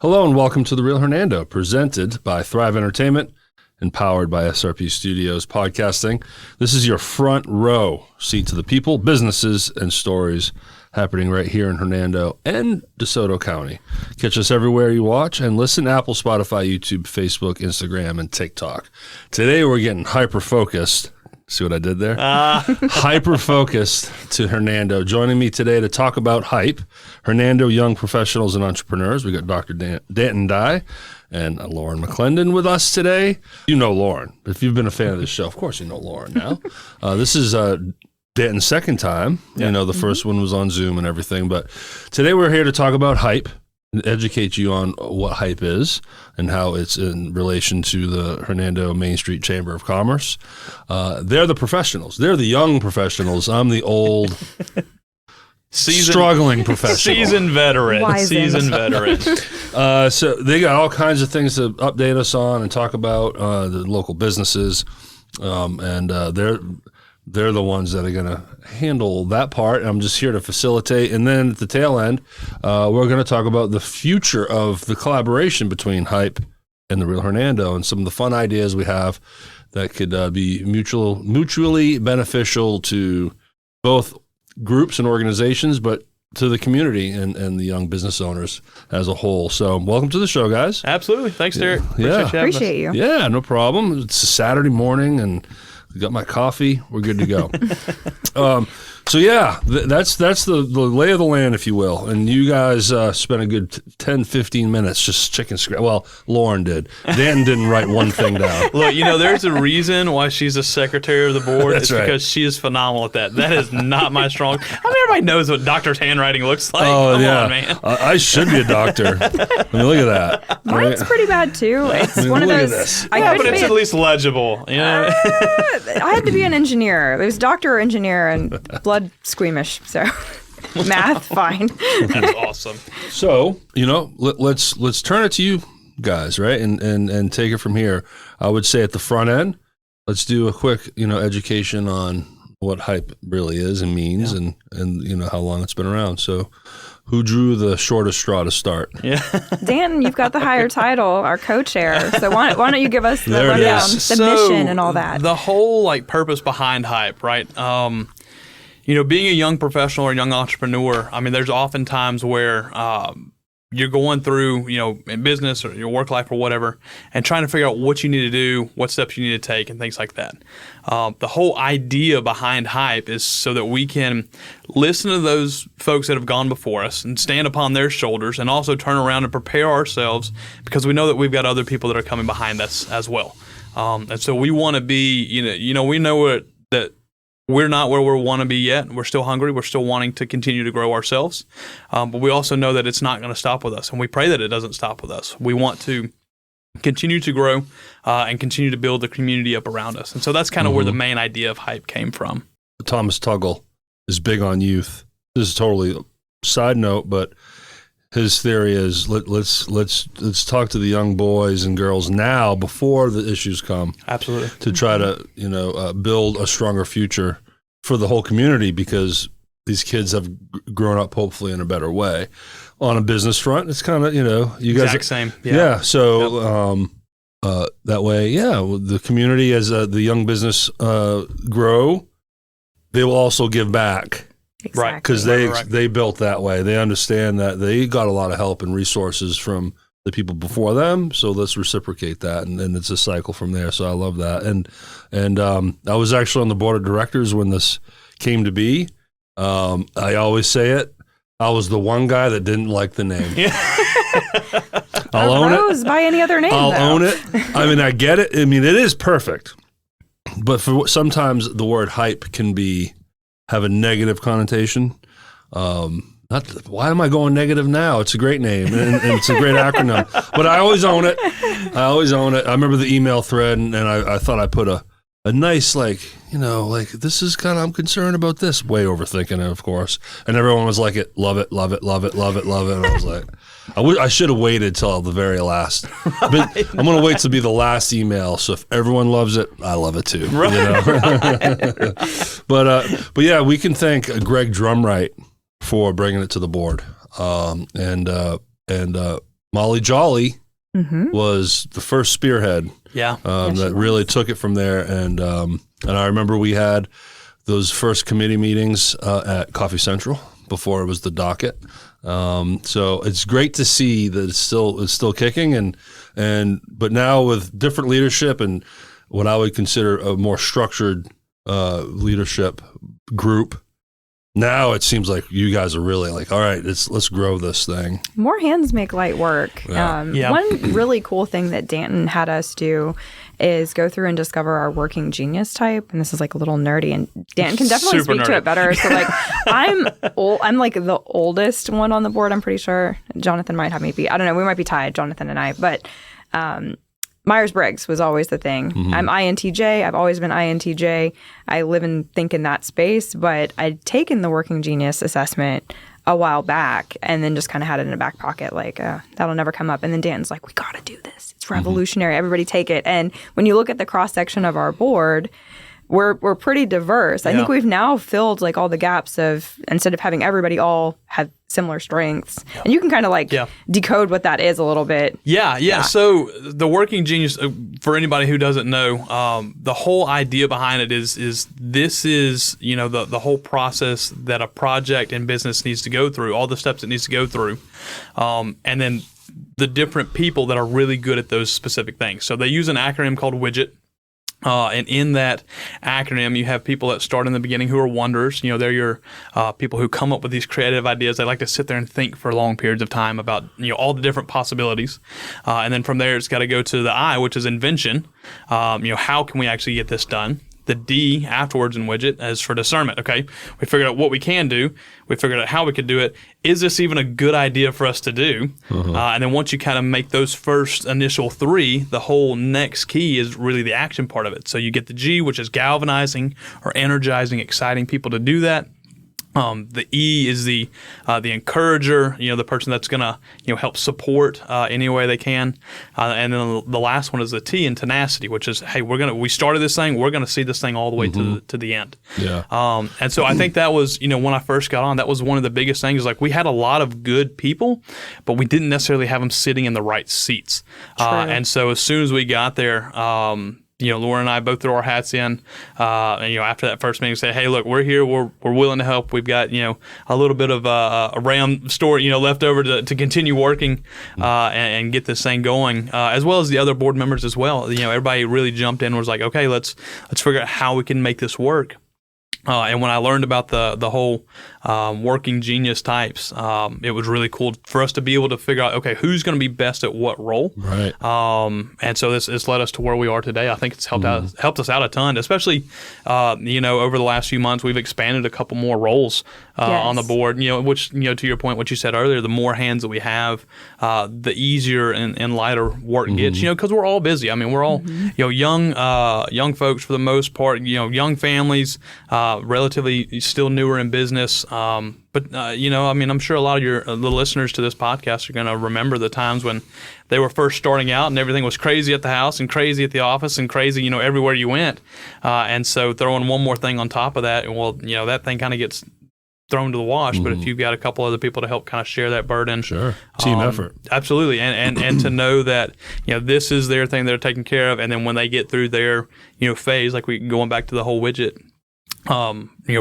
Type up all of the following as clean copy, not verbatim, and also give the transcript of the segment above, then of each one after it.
Hello and welcome to the Real Hernando, presented by Thrive Entertainment and powered by SRP Studios Podcasting. This is your front row seat to the people, businesses, and stories happening right here in Hernando and DeSoto County. Catch us everywhere you watch and listen: Apple, Spotify, YouTube, Facebook, Instagram, and TikTok. Today we're getting hyper-focused. See what I did there? Hyper-focused to Hernando. Joining me today to talk about hype, Hernando Young Professionals and Entrepreneurs. We got Dr. Danton and Lauren McLendon with us today. You know Lauren. If you've been a fan of this show, of course you know Lauren now. This is Danton's second time. Yeah. You know, the first one was on Zoom and everything. But today we're here to talk about hype and educate you on what hype is and how it's in relation to the Hernando Main Street Chamber of Commerce. They're the professionals. They're the young professionals. I'm the old, struggling professional. Seasoned veteran. So they got all kinds of things to update us on and talk about the local businesses. And they're the ones that are going to handle that part. I'm just here to facilitate. And then at the tail end, we're going to talk about the future of the collaboration between Hype and the Real Hernando and some of the fun ideas we have that could be mutually beneficial to both groups and organizations, but to the community and the young business owners as a whole. So welcome to the show, guys. Absolutely. Thanks, Derrick. Appreciate you. Yeah, no problem. It's a Saturday morning and got my coffee. We're good to go. That's the lay of the land, if you will. And you guys spent a good 10, 15 minutes just chicken scratch. Well, Lauren did. Danton didn't write one thing down. Look, there's a reason why she's a secretary of the board. That's right. Because she is phenomenal at that. That is not my strong. Everybody knows what doctor's handwriting looks like. Oh, Come yeah. on, man. I should be a doctor. I mean, look at that. Mine's pretty bad too. It's one of those. But it's at least legible. I had to be an engineer. It was doctor or engineer and blood squeamish. So math, fine. That's awesome. So, let's turn it to you guys, right? And take it from here. I would say at the front end, let's do a quick, education on what hype really is and means and how long it's been around. So who drew the shortest straw to start? Yeah. Danton, you've got the higher title, our co-chair. So why don't you give us the rundown, the mission and all that? The whole purpose behind hype, right? Being a young professional or young entrepreneur, there's often times where you're going through, in business or your work life or whatever, and trying to figure out what you need to do, what steps you need to take, and things like that. The whole idea behind hype is so that we can listen to those folks that have gone before us and stand upon their shoulders, and also turn around and prepare ourselves, because we know that we've got other people that are coming behind us as well. And so we want to be, we know that we're not where we want to be yet. We're still hungry. We're still wanting to continue to grow ourselves. But we also know that it's not going to stop with us. And we pray that it doesn't stop with us. We want to continue to grow and continue to build the community up around us. And so that's kind of where the main idea of hype came from. Thomas Tuggle is big on youth. This is totally a side note, but his theory is let's talk to the young boys and girls now before the issues come. Absolutely. To try to build a stronger future for the whole community, because these kids have grown up hopefully in a better way. On a business front, it's kind of you guys exact same. Yeah. So that way, the community as the young business grow, they will also give back. Exactly. Right, because they built that way. They understand that they got a lot of help and resources from the people before them. So let's reciprocate that, and it's a cycle from there. So I love that. And I was actually on the board of directors when this came to be. I always say it. I was the one guy that didn't like the name. I'll own it. By any other name. I'll own it. I get it. It is perfect, but sometimes the word hype can have a negative connotation. Why am I going negative now? It's a great name and it's a great acronym, but I always own it. I remember the email thread and I thought I put a nice, this is kind of, I'm concerned about this, way overthinking it, of course. And everyone was like, love it, love it, love it, love it, love it. And I was like, I should have waited till the very last. But I'm going to wait to be the last email. So if everyone loves it, I love it too. Right. But yeah, we can thank Greg Drumright for bringing it to the board. And Molly Jolly was the first spearhead. Yeah. That really took it from there. And I remember we had those first committee meetings at Coffee Central before it was the docket. So it's great to see that it's still kicking but now with different leadership and what I would consider a more structured leadership group. Now it seems like you guys are really like, all right, let's grow this thing. More hands make light work. Yeah. One really cool thing that Danton had us do is go through and discover our working genius type. And this is like a little nerdy, and Danton can definitely Super speak nerdy. to it better. So like I'm like the oldest one on the board, I'm pretty sure. Jonathan might have me beat. I don't know. We might be tied, Jonathan and I. But Myers-Briggs was always the thing. I'm INTJ. I've always been INTJ. I live and think in that space, but I'd taken the working genius assessment a while back and then just kind of had it in a back pocket, like, that'll never come up. And then Dan's like, we got to do this. It's revolutionary. Everybody take it. And when you look at the cross-section of our board, we're pretty diverse. I think we've now filled like all the gaps of, instead of having everybody all have similar strengths. And you can kind of like decode what that is a little bit. Yeah. So the working genius, for anybody who doesn't know, the whole idea behind it is this is, the whole process that a project in business needs to go through, all the steps it needs to go through. And then the different people that are really good at those specific things. So they use an acronym called WIDGET. And in that acronym, you have people that start in the beginning who are wonders. They're your people who come up with these creative ideas. They like to sit there and think for long periods of time about all the different possibilities. And then from there, it's got to go to the I, which is invention. How can we actually get this done? The D afterwards in WIDGET is for discernment. Okay, we figured out what we can do. We figured out how we could do it. Is this even a good idea for us to do? And then once you kind of make those first initial three, the whole next key is really the action part of it. So you get the G, which is galvanizing or energizing, exciting people to do that. The E is the encourager, the person that's going to help support any way they can, and then the last one is the T in tenacity, which is, hey, we started this thing, we're gonna see this thing all the way to the end. Yeah. And so I think that was when I first got on, that was one of the biggest things. Like we had a lot of good people, but we didn't necessarily have them sitting in the right seats. And so as soon as we got there. Laura and I both threw our hats in, and after that first meeting, say, "Hey, look, we're here. We're willing to help. We've got a little bit of a RAM story left over to continue working and get this thing going, as well as the other board members as well. Everybody really jumped in and was like, okay, let's figure out how we can make this work." And when I learned about the whole working genius types, it was really cool for us to be able to figure out, okay, who's going to be best at what role. Right. And so this led us to where we are today. I think it's helped us out a ton, especially, over the last few months, we've expanded a couple more roles on the board, which, to your point, what you said earlier, the more hands that we have, the easier and lighter work gets, because we're all busy. I mean, we're all, young folks for the most part, young families, relatively still newer in business. But I'm sure a lot of the listeners to this podcast are going to remember the times when they were first starting out and everything was crazy at the house and crazy at the office and crazy, everywhere you went. And so throwing one more thing on top of that, that thing kind of gets thrown to the wash. But if you've got a couple other people to help kind of share that burden. Sure. Team effort. Absolutely. And to know that, this is their thing they're taking care of. And then when they get through their, phase, like going back to the whole WIDGET,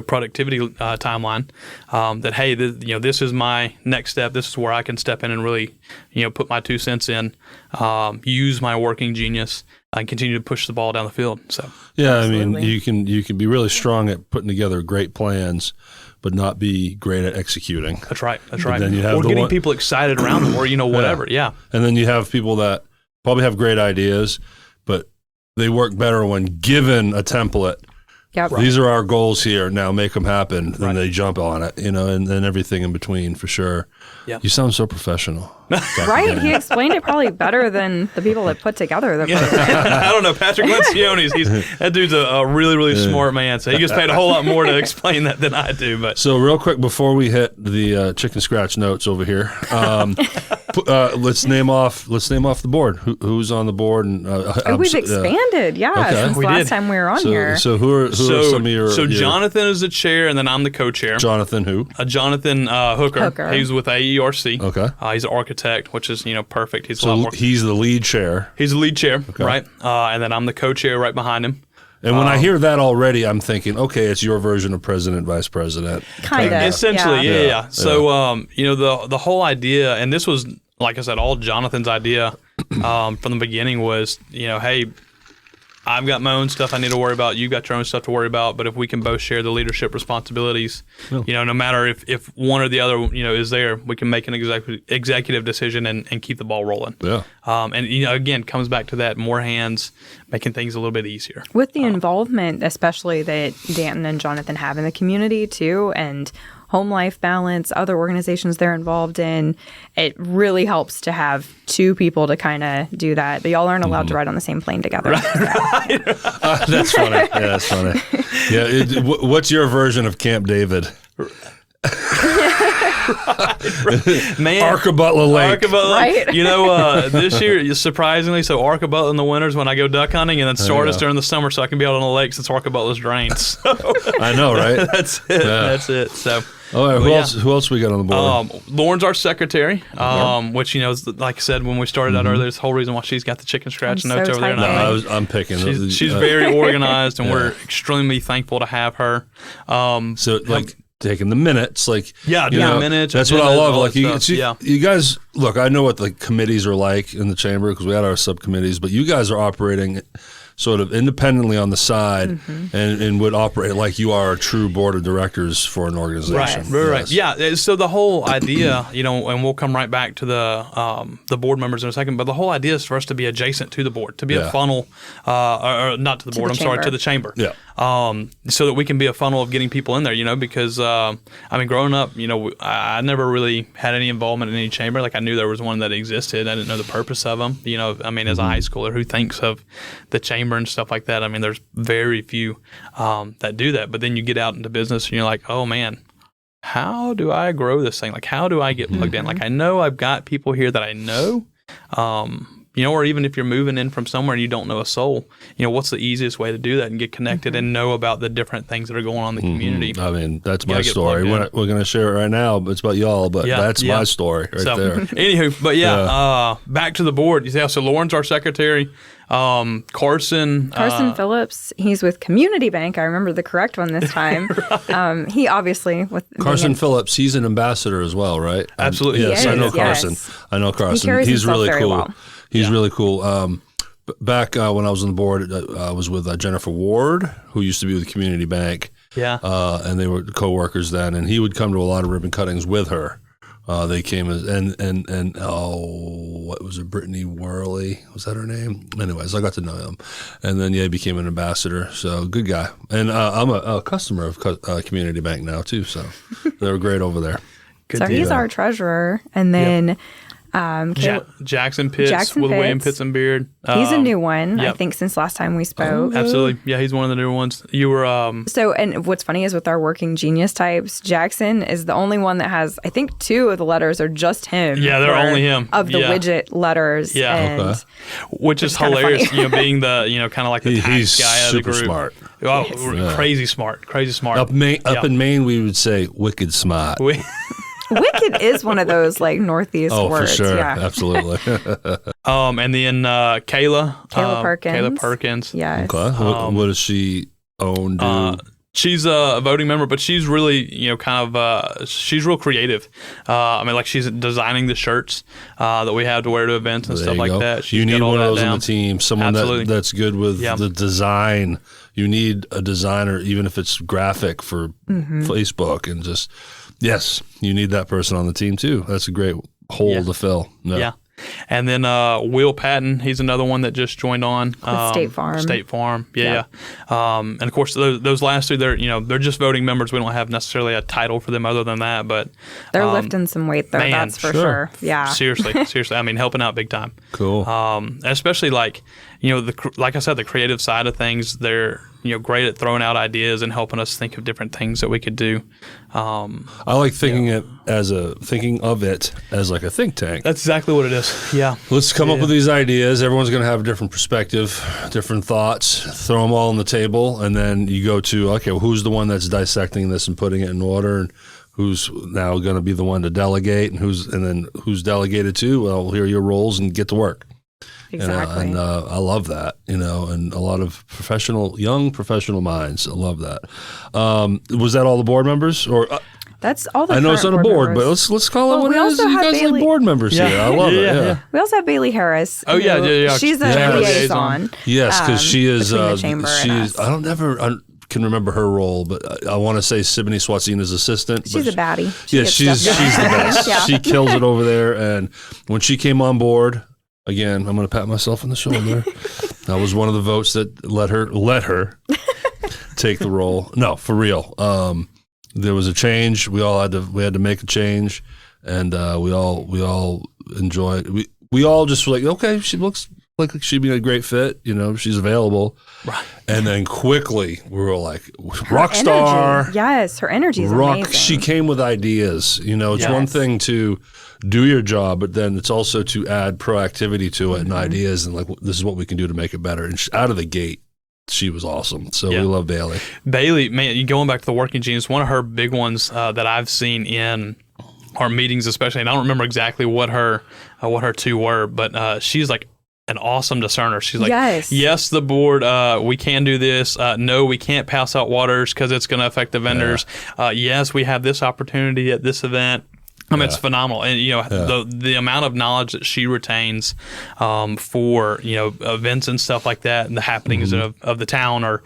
productivity timeline, that, hey, this is my next step. This is where I can step in and really, put my 2 cents in, use my working genius and continue to push the ball down the field. So, yeah, Absolutely. I mean, you can be really strong at putting together great plans, but not be great at executing. That's right. Then you have or getting people excited around them or, whatever. Yeah. And then you have people that probably have great ideas, but they work better when given a template. Yep. These are our goals here. Now make them happen. Then Right. they jump on it, and then everything in between for sure. Yeah. You sound so professional. Right? He explained it probably better than the people that put together the program. I don't know. Patrick Lencioni, that dude's a really, really smart man. So he gets paid a whole lot more to explain that than I do. But So real quick before we hit the chicken scratch notes over here, let's name off the board. Who's on the board? And We've expanded, Okay. since We last did. time we were on here. So who are are some of your... Jonathan is the chair, and then I'm the co-chair. Jonathan who? Jonathan Hooker. He's with AERC. Okay. He's an architect, which is perfect. He's he's the lead chair. He's the lead chair, right? And then I'm the co-chair right behind him. And when I hear that already, I'm thinking, okay, it's your version of president, vice president. Kind of. Essentially, yeah. So, the whole idea, and this was, like I said, all Jonathan's idea from the beginning was, hey, I've got my own stuff I need to worry about. You've got your own stuff to worry about. But if we can both share the leadership responsibilities, no matter if one or the other, is there, we can make an executive decision and keep the ball rolling. Yeah. And again, comes back to that more hands, making things a little bit easier. With the involvement, especially that Danton and Jonathan have in the community too, and home life balance, other organizations they're involved in, it really helps to have two people to kind of do that. But y'all aren't allowed to ride on the same plane together. Right. That's funny. Yeah, that's funny. Yeah, what's your version of Camp David? Man, Arkabutla Lake. Right? This year, surprisingly, so Arkabutla in the winters when I go duck hunting, and then Sardis during the summer so I can be out on the lake since Arkabutla's drained. So I know, right? That's it. Yeah. That's it. So. All right, who else we got on the board? Lauren's our secretary, which, is like I said when we started out earlier, this whole reason why she's got the chicken scratch notes over there. And I'm picking. She's very organized, and we're extremely thankful to have her. Taking the minutes, minutes. That's what I love. Like you guys, look, I know what the committees are like in the chamber because we had our subcommittees, but you guys are operating sort of independently on the side and would operate like you are a true board of directors for an organization. Right. Yeah. So the whole idea, and we'll come right back to the board members in a second, but the whole idea is for us to be adjacent to the board, to be a funnel, or not to the board, to the chamber. Yeah. So that we can be a funnel of getting people in there, because, growing up, I never really had any involvement in any chamber. Like I knew there was one that existed. I didn't know the purpose of them. As a high schooler who thinks of the chamber and stuff like that, there's very few that do that. But then you get out into business and you're like, oh man, how do I grow this thing? Like, how do I get plugged in? Like, I know I've got people here that I know, or even if you're moving in from somewhere and you don't know a soul, what's the easiest way to do that and get connected and know about the different things that are going on in the community? That's my story. We're going to share it right now, but it's about y'all, but that's my story right there. Anywho, but back to the board. So Lauren's our secretary. Carson Phillips, he's with Community Bank. I remember the correct one this time. He obviously with Carson Phillips, he's an ambassador as well, right? Absolutely. Yes, I know Carson. I know Carson. He's really cool. Well. He's really cool. Back when I was on the board, I was with Jennifer Ward, who used to be with Community Bank. Yeah. And they were co-workers then, and he would come to a lot of ribbon cuttings with her. They came as what was it? Brittany Worley, was that her name? Anyways, I got to know him, and then he became an ambassador. So good guy, and I'm a customer of Community Bank now too. So they were great over there. Good deal. He's our treasurer, and then Jackson Pitts with William Pitts and Beard. He's a new one, I think, since last time we spoke. Absolutely. Yeah, he's one of the newer ones. You were... and what's funny is with our working genius types, Jackson is the only one that has, I think, 2 of the letters are just him. Yeah, they're only him. Of the WIDGET letters. Yeah. And which is hilarious, being the, kind of like the tax guy of the group. He's super smart. Oh, crazy smart. Up in Maine, we would say wicked smart. Wicked is one of those Northeast words. Oh, for sure. Yeah. Absolutely. And then Kayla Perkins. Kayla Perkins. Yes. Okay. What does she own? She's a voting member, but she's really, she's real creative. She's designing the shirts that we have to wear to events and stuff like that. You need one of those on the team, someone that's good with the design. You need a designer, even if it's graphic for Facebook and just... Yes, you need that person on the team too. That's a great hole to fill. Yeah. And then Will Patton, he's another one that just joined on. State Farm. Yeah. And of course, those last 2, they're just voting members. We don't have necessarily a title for them other than that, but they're lifting some weight there. That's for sure. Yeah. Seriously. Helping out big time. Cool. Especially like I said, the creative side of things. They're great at throwing out ideas and helping us think of different things that we could do. I like thinking of it as like a think tank. That's exactly what it is. Yeah. Let's come up with these ideas. Everyone's going to have a different perspective, different thoughts. Throw them all on the table, and then you go to, okay, well, who's the one that's dissecting this and putting it in order, and who's now going to be the one to delegate, and then who's delegated to? Well, here are your roles, and get to work. Exactly. And I love that, and a lot of young professional minds. I love that. Was that all the board members, or? That's all the I know it's not a board, but let's call it what it is. You guys like board members here. I love it. Yeah. We also have Bailey Harris. Oh yeah. She's a liaison. Yes, because she is. between the chamber and us. I can remember her role, but I want to say Siboney Swatsina's assistant. She's a baddie. She's the best. Yeah. She kills it over there. And when she came on board, again, I'm going to pat myself on the shoulder. That was one of the votes that let her take the role. No, for real. There was a change. We had to make a change, and we all enjoyed. We all just were like, okay, she looks like she'd be a great fit. She's available. Right. And then quickly we were like, rock star. Yes, her energy is amazing. She came with ideas. It's one thing to do your job, but then it's also to add proactivity to it and ideas, and like, this is what we can do to make it better. And out of the gate, she was awesome. So we love Bailey. Bailey, man, going back to the working genius, one of her big ones that I've seen in our meetings, especially, and I don't remember exactly what her two were, but she's like an awesome discerner. She's like, yes, the board, we can do this. No, we can't pass out waters because it's going to affect the vendors. Yes, we have this opportunity at this event. I mean, it's phenomenal. And, the amount of knowledge that she retains for, events and stuff like that and the happenings of the town are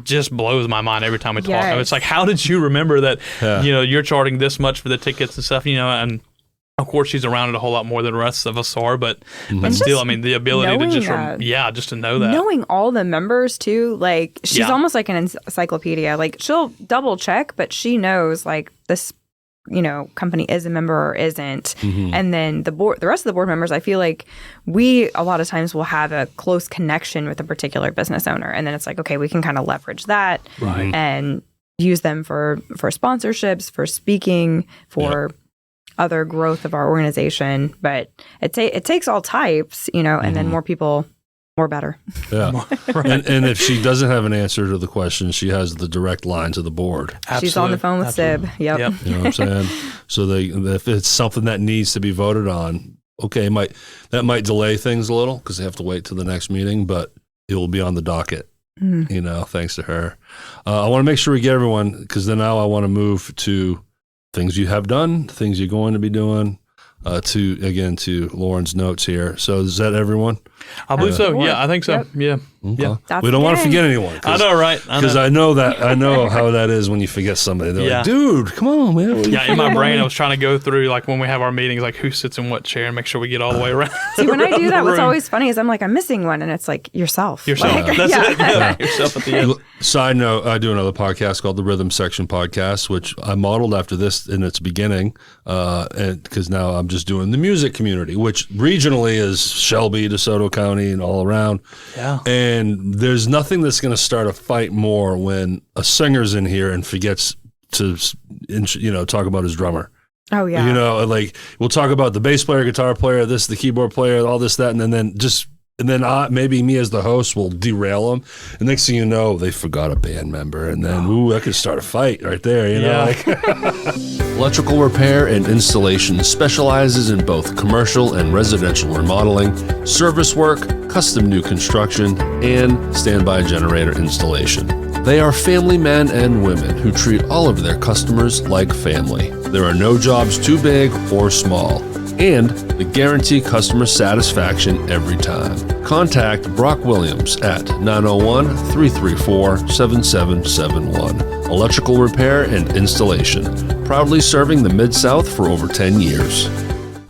just blows my mind every time we talk. I mean, it's like, how did you remember that, you're charging this much for the tickets and stuff, and of course she's around it a whole lot more than the rest of us are, but still, I mean, the ability to just to know that. Knowing all the members too, like she's almost like an encyclopedia. Like she'll double check, but she knows like this company is a member or isn't. And then the rest of the board members, I feel like we a lot of times will have a close connection with a particular business owner. And then it's like, okay, we can kind of leverage that and use them for sponsorships, for speaking, for other growth of our organization. But it takes all types, and then more people, more better. Yeah. And if she doesn't have an answer to the question, she has the direct line to the board. Absolutely. She's on the phone with Sib. Yep. You know what I'm saying? So if it's something that needs to be voted on, okay, that might delay things a little because they have to wait till the next meeting, but it will be on the docket, thanks to her. I want to make sure we get everyone, because then now I want to move to things you have done, things you're going to be doing, to Lauren's notes here. So is that everyone? I believe so. Yeah, I think so. Yep. Yeah. Okay. Yeah. We don't want to forget anyone. I know, right? Because I know how that is when you forget somebody. They're like, dude, come on, man. Yeah, in my brain, I was trying to go through, like, when we have our meetings, like, who sits in what chair and make sure we get all the way around. See, when I do that, what's always funny is I'm like, I'm missing one, and it's like, yourself. Yourself. Like, That's it. Yeah. Yourself at the end. Side note, I do another podcast called the Rhythm Section Podcast, which I modeled after this in its beginning, and because now I'm just doing the music community, which regionally is Shelby, DeSoto County, and all around. Yeah. And there's nothing that's going to start a fight more when a singer's in here and forgets to, talk about his drummer. Oh, yeah. Like we'll talk about the bass player, guitar player, the keyboard player, all this, that, and then maybe me as the host will derail them. And next thing you know, they forgot a band member. And then, that could start a fight right there, Electrical Repair and Installation specializes in both commercial and residential remodeling, service work, custom new construction, and standby generator installation. They are family men and women who treat all of their customers like family. There are no jobs too big or small, and they guarantee customer satisfaction every time. Contact Brock Williams at 901-334-7771. Electrical Repair and Installation, proudly serving the Mid-South for over 10 years.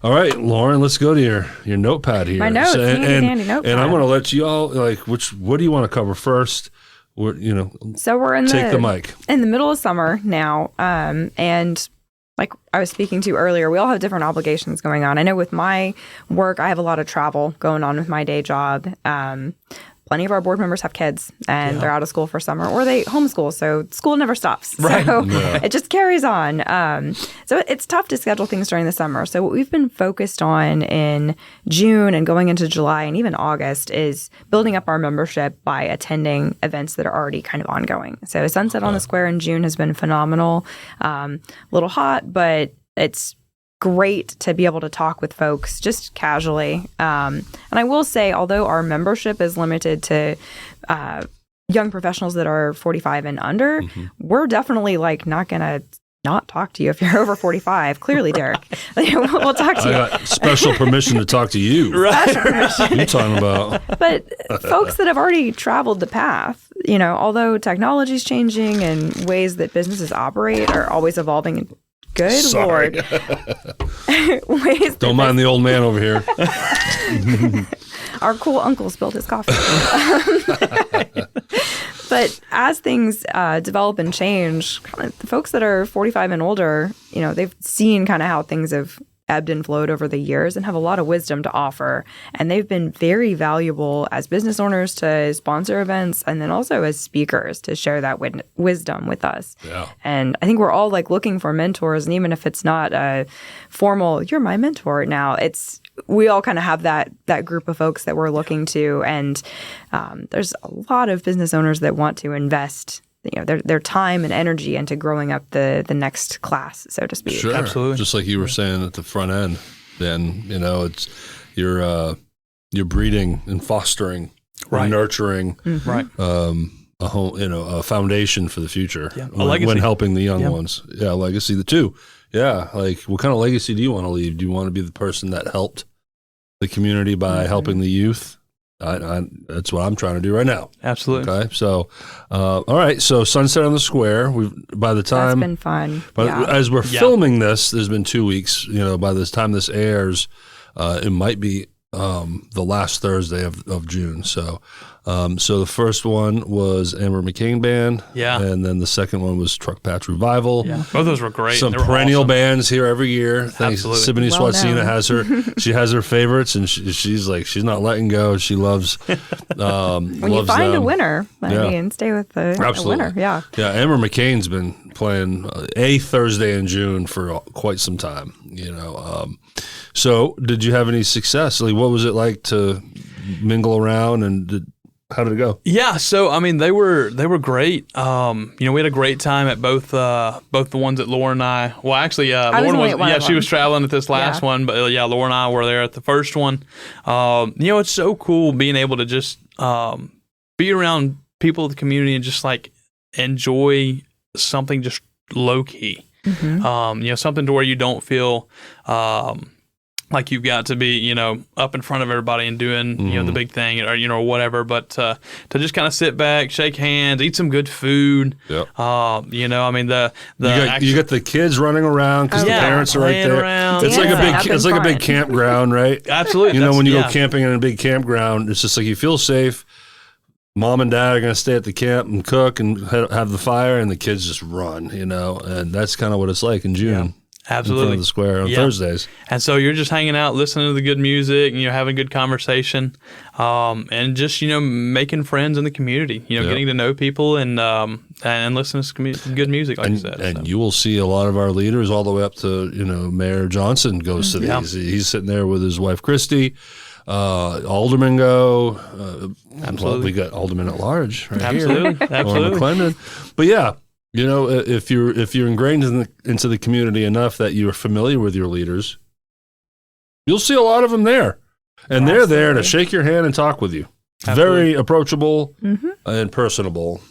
All right, Lauren, let's go to your notepad here. My notes, handy notepad. And I'm going to let you all, what do you want to cover first? So we're take the mic. In the middle of summer now, and like I was speaking to earlier, we all have different obligations going on. I know with my work, I have a lot of travel going on with my day job. plenty of our board members have kids and they're out of school for summer, or they homeschool, so school never stops. Right. So it just carries on. So it's tough to schedule things during the summer. So what we've been focused on in June and going into July and even August is building up our membership by attending events that are already kind of ongoing. So Sunset on the Square in June has been phenomenal. A little hot, but it's great to be able to talk with folks just casually. And I will say, although our membership is limited to young professionals that are 45 and under, we're definitely like not going to not talk to you if you're over 45. Clearly, Derrick. We'll talk to you. I got special permission to talk to you. Right. What are you talking about? But folks that have already traveled the path, although technology's changing and ways that businesses operate are always evolving. And good Sorry. Lord. Don't mind the old man over here. Our cool uncle spilled his coffee. But as things develop and change, kind of the folks that are 45 and older, they've seen kind of how things have ebbed and flowed over the years and have a lot of wisdom to offer. And they've been very valuable as business owners to sponsor events and then also as speakers to share that wisdom with us. Yeah. And I think we're all like looking for mentors. And even if it's not a formal, you're my mentor now, we all kind of have that group of folks that we're looking to. And there's a lot of business owners that want to invest their time and energy into growing up the next class, so to speak. Sure. Absolutely. Just like you were saying at the front end, then, it's you're breeding and fostering, Right. nurturing, Right. a whole, a foundation for the future A legacy. when helping the young Yeah. ones. Yeah. Legacy, the two. Yeah. Like, what kind of legacy do you want to leave? Do you want to be the person that helped the community by helping the youth? That's what I'm trying to do right now. Absolutely. Okay. So, all right. So Sunset on the Square, by the time, That's been fun. as we're filming this, there's been 2 weeks, by the time this airs, it might be, the last Thursday of June. So the first one was Amber McCain Band. Yeah. And then the second one was Truck Patch Revival. Yeah. Both of those were great. Some They were perennial awesome. bands here every year. Thanks. Absolutely. Siboney Well Swatsina known. she has her favorites, and she's not letting go. She loves. When you find a winner, stay with the winner. Yeah. Yeah, Amber McCain's been playing a Thursday in June for quite some time. So did you have any success? Like, what was it like to mingle around, and how did it go? Yeah, so I mean they were great. We had a great time at both the ones that Laura and I. Well, actually, Lauren was she was traveling at this last one, but Laura and I were there at the first one. It's so cool being able to just be around people of the community and just like enjoy something just low key. Something to where you don't feel like you've got to be, up in front of everybody and doing, the big thing or, whatever. But to just kind of sit back, shake hands, eat some good food. Yep. You got the kids running around because the parents are right there. Around. It's like a big campground, right? Absolutely. When you go camping in a big campground, it's just like you feel safe. Mom and dad are going to stay at the camp and cook and have the fire, and the kids just run, and that's kind of what it's like in June. Yeah. Absolutely. In front of the square on Thursdays. And so you're just hanging out, listening to the good music, and you're having good conversation, and just, making friends in the community, getting to know people and listening to good music, like you said. And you will see a lot of our leaders all the way up to, Mayor Johnson goes to these. He's sitting there with his wife, Christy. Aldermen go. Absolutely. We got aldermen at large right Absolutely. here. Absolutely. Or McLendon. But yeah, if you're ingrained into the community enough that you're familiar with your leaders, you'll see a lot of them there. And they're there to shake your hand and talk with you. Absolutely. Very approachable and personable.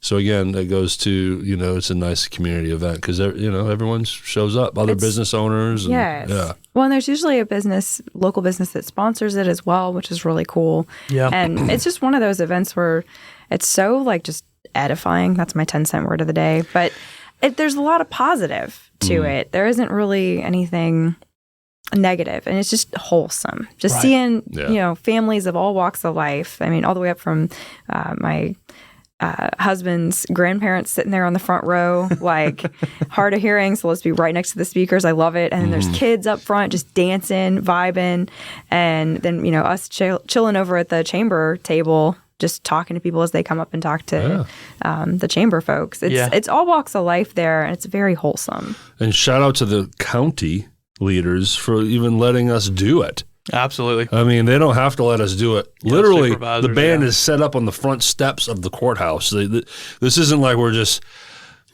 So again, that goes to, it's a nice community event because, everyone shows up, other business owners. And, yes. Yeah. Well, and there's usually a local business that sponsors it as well, which is really cool. Yeah. And it's just one of those events where it's so like just edifying. That's my 10-cent word of the day. But there's a lot of positive to it. There isn't really anything negative, and it's just wholesome. Just seeing, families of all walks of life. I mean, all the way up from my husband's grandparents sitting there on the front row, like hard of hearing, so let's be right next to the speakers. I love it. And then there's kids up front just dancing, vibing, and then us chilling over at the chamber table just talking to people as they come up and talk to the chamber folks. It's all walks of life there, and it's very wholesome. And shout out to the county leaders for even letting us do it. Absolutely. I mean, they don't have to let us do it. Literally, the supervisors, band is set up on the front steps of the courthouse. This isn't like we're just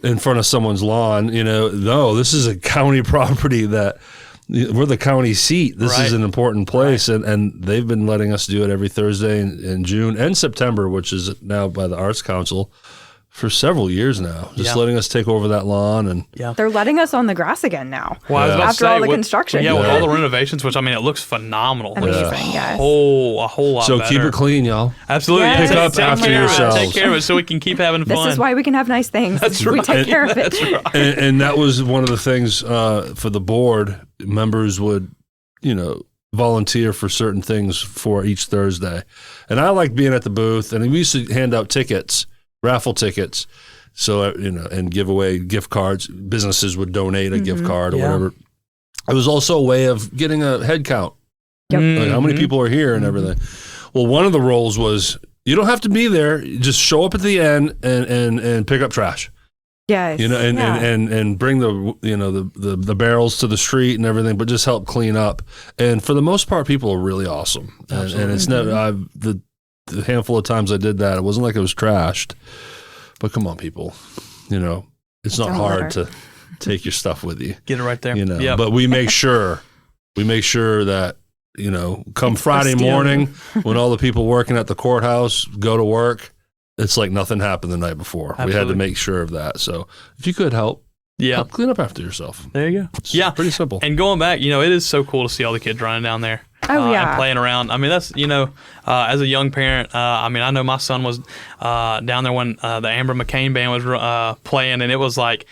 in front of someone's lawn, No, this is a county property that we're the county seat. This is an important place, and they've been letting us do it every Thursday in June and September, which is now by the Arts Council, for several years now, just letting us take over that lawn. And they're letting us on the grass again now. Well, I was about after to say, all the construction. with all the renovations, which, I mean, it looks phenomenal. Amazing, guys. A whole lot so better. keep it clean, y'all. Absolutely. Yes. Pick up after yourselves. Take care of it so we can keep having fun. This is why we can have nice things. That's We right. take care of it. That's right. And that was one of the things for the board. Members would, volunteer for certain things for each Thursday. And I like being at the booth. And we used to hand out tickets, raffle tickets. So, and give away gift cards. Businesses would donate a gift card or whatever. It was also a way of getting a head count. Yep. Like how many people are here and everything. Well, one of the roles was you don't have to be there. You just show up at the end and pick up trash. Yes. And bring the barrels to the street and everything, but just help clean up. And for the most part, people are really awesome. And it's never the handful of times I did that, it wasn't like it was trashed. But come on, people, it's not hard to take your stuff with you. Get it right there. Yep. But we make sure that, come Friday morning when all the people working at the courthouse go to work, it's like nothing happened the night before. Absolutely. We had to make sure of that. So if you could help clean up after yourself. There you go. It's pretty simple. And going back, it is so cool to see all the kids running down there. And playing around. I mean, that's, as a young parent, I know my son was down there when the Amber McCain band was playing, and it was like,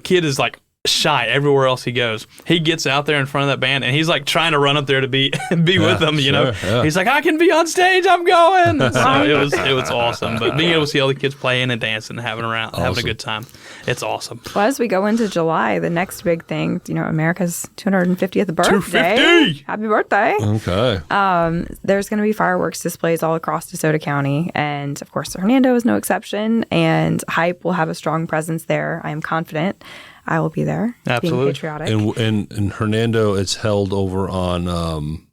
kid is like shy everywhere else he goes. He gets out there in front of that band, and he's like trying to run up there to be with them, Yeah. He's like, I can be on stage, I'm going. So it was awesome. But being able to see all the kids playing and dancing and having a good time, it's awesome. Well, as we go into July, the next big thing, America's 250th birthday. 250! Happy birthday. Okay. There's going to be fireworks displays all across DeSoto County. And, of course, Hernando is no exception. And Hype will have a strong presence there. I am confident I will be there. Absolutely. Being patriotic. And in Hernando, it's held over on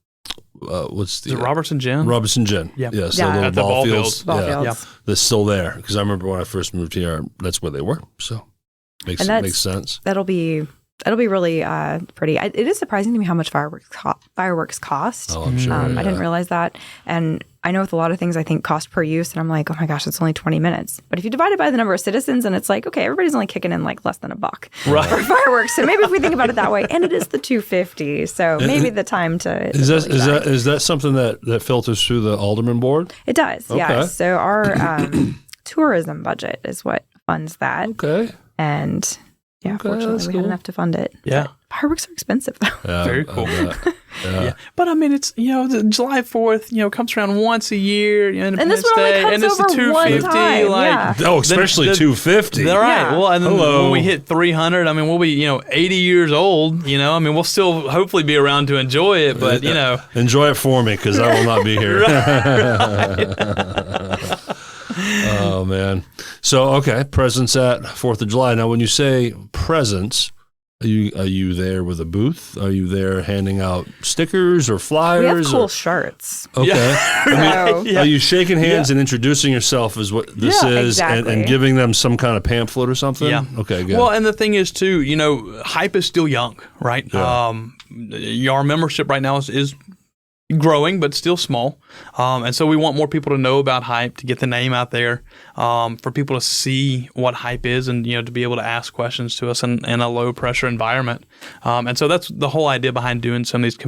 what's the Is it Robertson Gym? Robertson Gym. Yeah. Yeah. So Yeah. the At the ball ball fields. fields. Ball Yeah. fields. They're still there because I remember when I first moved here, that's where they were. So makes sense. That'll be really pretty. It is surprising to me how much fireworks cost. Oh, I'm sure. I didn't realize that. And I know with a lot of things, I think cost per use, and I'm like, oh my gosh, it's only 20 minutes. But if you divide it by the number of citizens, and it's like, okay, everybody's only kicking in like less than $1 for fireworks. So maybe if we think about it that way, and it is the 250, so maybe the time to Is that something that filters through the Alderman board? It does, Okay. yeah. So our tourism budget is what funds that. Okay. And yeah, Okay, fortunately, that's we cool. had enough to fund it. Yeah. But fireworks are expensive, though. Yeah, Very cool. Yeah. But I mean, it's the July 4th, comes around once a year, Independence one only Day, comes and it's the over one 250. time, Like, yeah. Oh, especially 250. All right. Yeah. Well, and then Hello. when we hit 300, I mean, we'll be 80 years old. I mean, we'll still hopefully be around to enjoy it, but Enjoy it for me because I will not be here. Oh, man. So, okay, presents at 4th of July. Now, when you say presents, are you there with a booth? Are you there handing out stickers or flyers? We have cool shirts. Okay. So, Yeah. Are you shaking hands and introducing yourself as what this is exactly. and giving them some kind of pamphlet or something? Yeah. Okay, good. Well, and the thing is, too, Hype is still young, right? Yeah. Our membership right now is growing, but still small. And so we want more people to know about Hype, to get the name out there, for people to see what Hype is and, to be able to ask questions to us in a low pressure environment. And so that's the whole idea behind doing some of these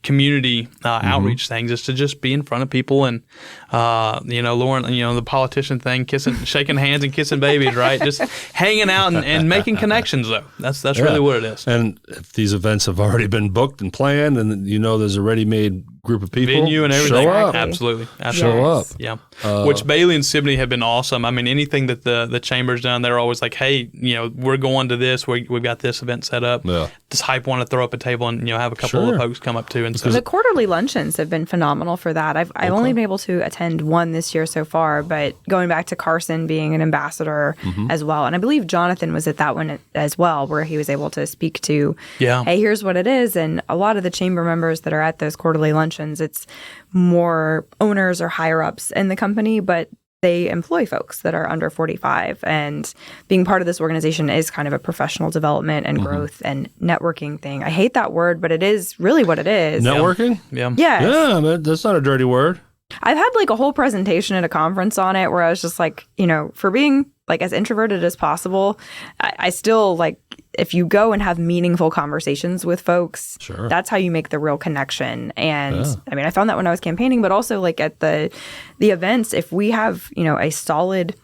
community outreach things, is to just be in front of people and, Lauren, the politician thing, shaking hands and kissing babies, right? Just hanging out and making connections, though. That's really what it is. And if these events have already been booked and planned and there's a ready-made group of people. Venue and everything. Show up. Absolutely. Show up. Yeah. Which Bailey and Sibney have been awesome. I mean, anything that the chamber's done, they're always like, hey, we're going to this. We've got this event set up. Yeah. Does Hype want to throw up a table and, have a couple of folks come up too? And so the quarterly luncheons have been phenomenal for that. I've only been able to attend one this year so far, but going back to Carson being an ambassador as well. And I believe Jonathan was at that one as well, where he was able to speak to, hey, here's what it is. And a lot of the chamber members that are at those quarterly luncheons, it's more owners or higher ups in the company, but they employ folks that are under 45. And being part of this organization is kind of a professional development and growth and networking thing. I hate that word, but it is really what it is. Networking? Yeah. Yes. Yeah, man, that's not a dirty word. I've had like a whole presentation at a conference on it where I was just like, for being like as introverted as possible, I still like, if you go and have meaningful conversations with folks, that's how you make the real connection. And I mean, I found that when I was campaigning, but also like at the events, if we have, a solid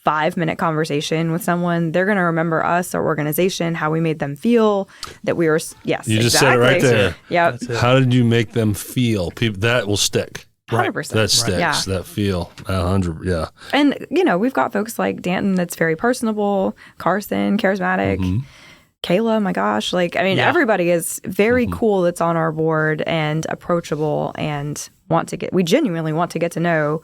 5-minute conversation with someone, they're going to remember us, our organization, how we made them feel, that we were, You just said it right there. Yeah. How did you make them feel? People, that will stick. 100%. That sticks, that feel. 100, yeah. And, we've got folks like Danton that's very personable, Carson, charismatic, Kayla, my gosh. Like, I mean, everybody is very cool that's on our board and approachable and we genuinely want to get to know,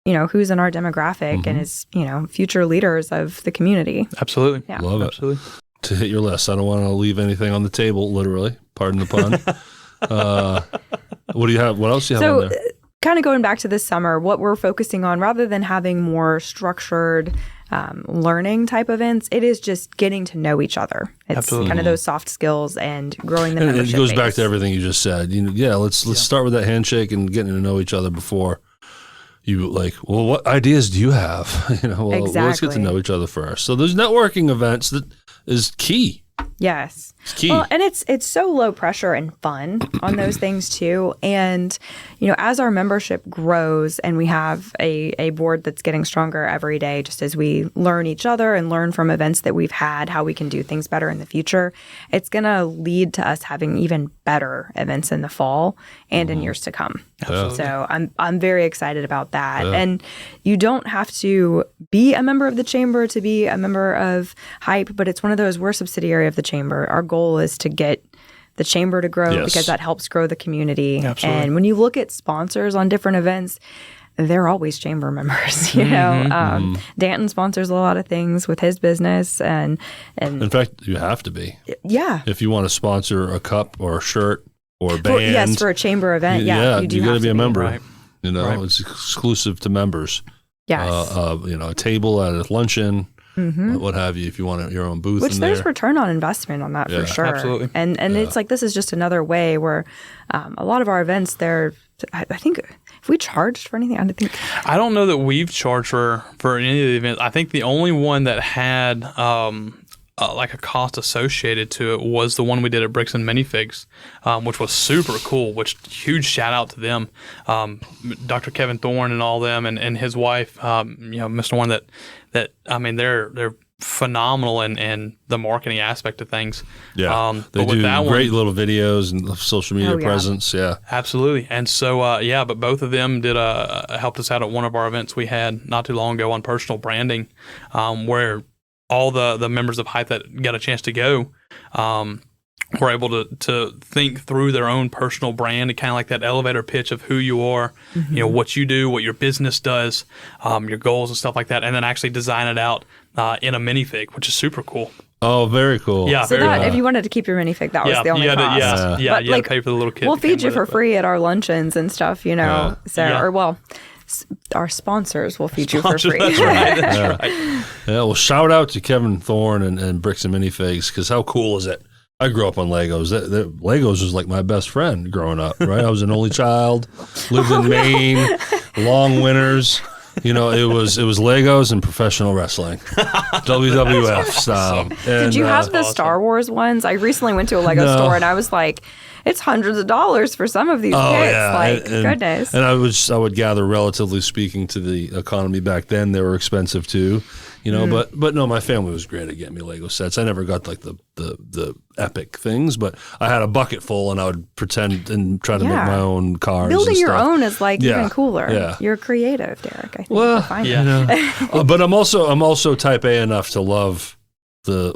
who's in our demographic and is, future leaders of the community. Absolutely. Yeah. Love it. Absolutely. To hit your list, I don't want to leave anything on the table, literally. Pardon the pun. What do you have? What else do you have on there? Kind of going back to this summer, what we're focusing on, rather than having more structured learning type events, it is just getting to know each other. It's kind of those soft skills and growing the membership It goes base. back to everything you just said. Let's start with that handshake and getting to know each other before you what ideas do you have? Let's get to know each other first. So those networking events that is key. Yes. It's key. Well, and it's so low pressure and fun on those things too. And, as our membership grows and we have a board that's getting stronger every day, just as we learn each other and learn from events that we've had, how we can do things better in the future, it's going to lead to us having even better events in the fall and in years to come. Absolutely. So I'm very excited about that. Yeah. And you don't have to be a member of the chamber to be a member of Hype, but it's one of those, we're a subsidiary of the chamber. Our goal is to get the chamber to grow because that helps grow the community. Absolutely. And when you look at sponsors on different events, they're always chamber members. Danton sponsors a lot of things with his business, and in fact, you have to be. Yeah. If you want to sponsor a cup or a shirt or a band, for a chamber event, you got to be a member. Right. It's exclusive to members. Yes. A table at a luncheon. What have you, if you want your own booth. Which in there's there. return on investment on that for sure. Absolutely. And it's like, this is just another way where a lot of our events, I think if we charged for anything, I don't know that we've charged for any of the events. I think the only one that had like a cost associated to it was the one we did at Bricks and Minifigs, which was super cool, which huge shout out to them. Dr. Kevin Thorne and all them and his wife, Mr. Warren, that I mean, they're phenomenal in the marketing aspect of things. Yeah. They do great little videos and social media presence. Yeah. Absolutely. And so, but both of them did helped us out at one of our events we had not too long ago on personal branding, where all the members of Hype that got a chance to go were able to think through their own personal brand and kind of like that elevator pitch of who you are, what you do, what your business does, your goals and stuff like that, and then actually design it out in a minifig, which is super cool. Oh, very cool. Yeah. So if you wanted to keep your minifig, that was the only cost. You had to pay for the little kit. We'll feed you for free at our luncheons and stuff, our sponsors will feed you for free. That's right. That's right. Yeah. Well, shout out to Kevin Thorne and Bricks and Minifigs, because how cool is it? I grew up on Legos. Legos was like my best friend growing up, right? I was an only child, lived in Maine, long winters. It was Legos and professional wrestling, WWF style. Did you have the Star Wars ones? I recently went to a Lego store and I was like, it's hundreds of dollars for some of these kits. Goodness. And I would gather, relatively speaking, to the economy back then, they were expensive too. But no, my family was great at getting me Lego sets. I never got like the epic things, but I had a bucket full, and I would pretend and try to make my own cars. Building and your stuff. own is even cooler. Yeah. You're creative, Derrick. I think. Well, but I'm also type A enough to love the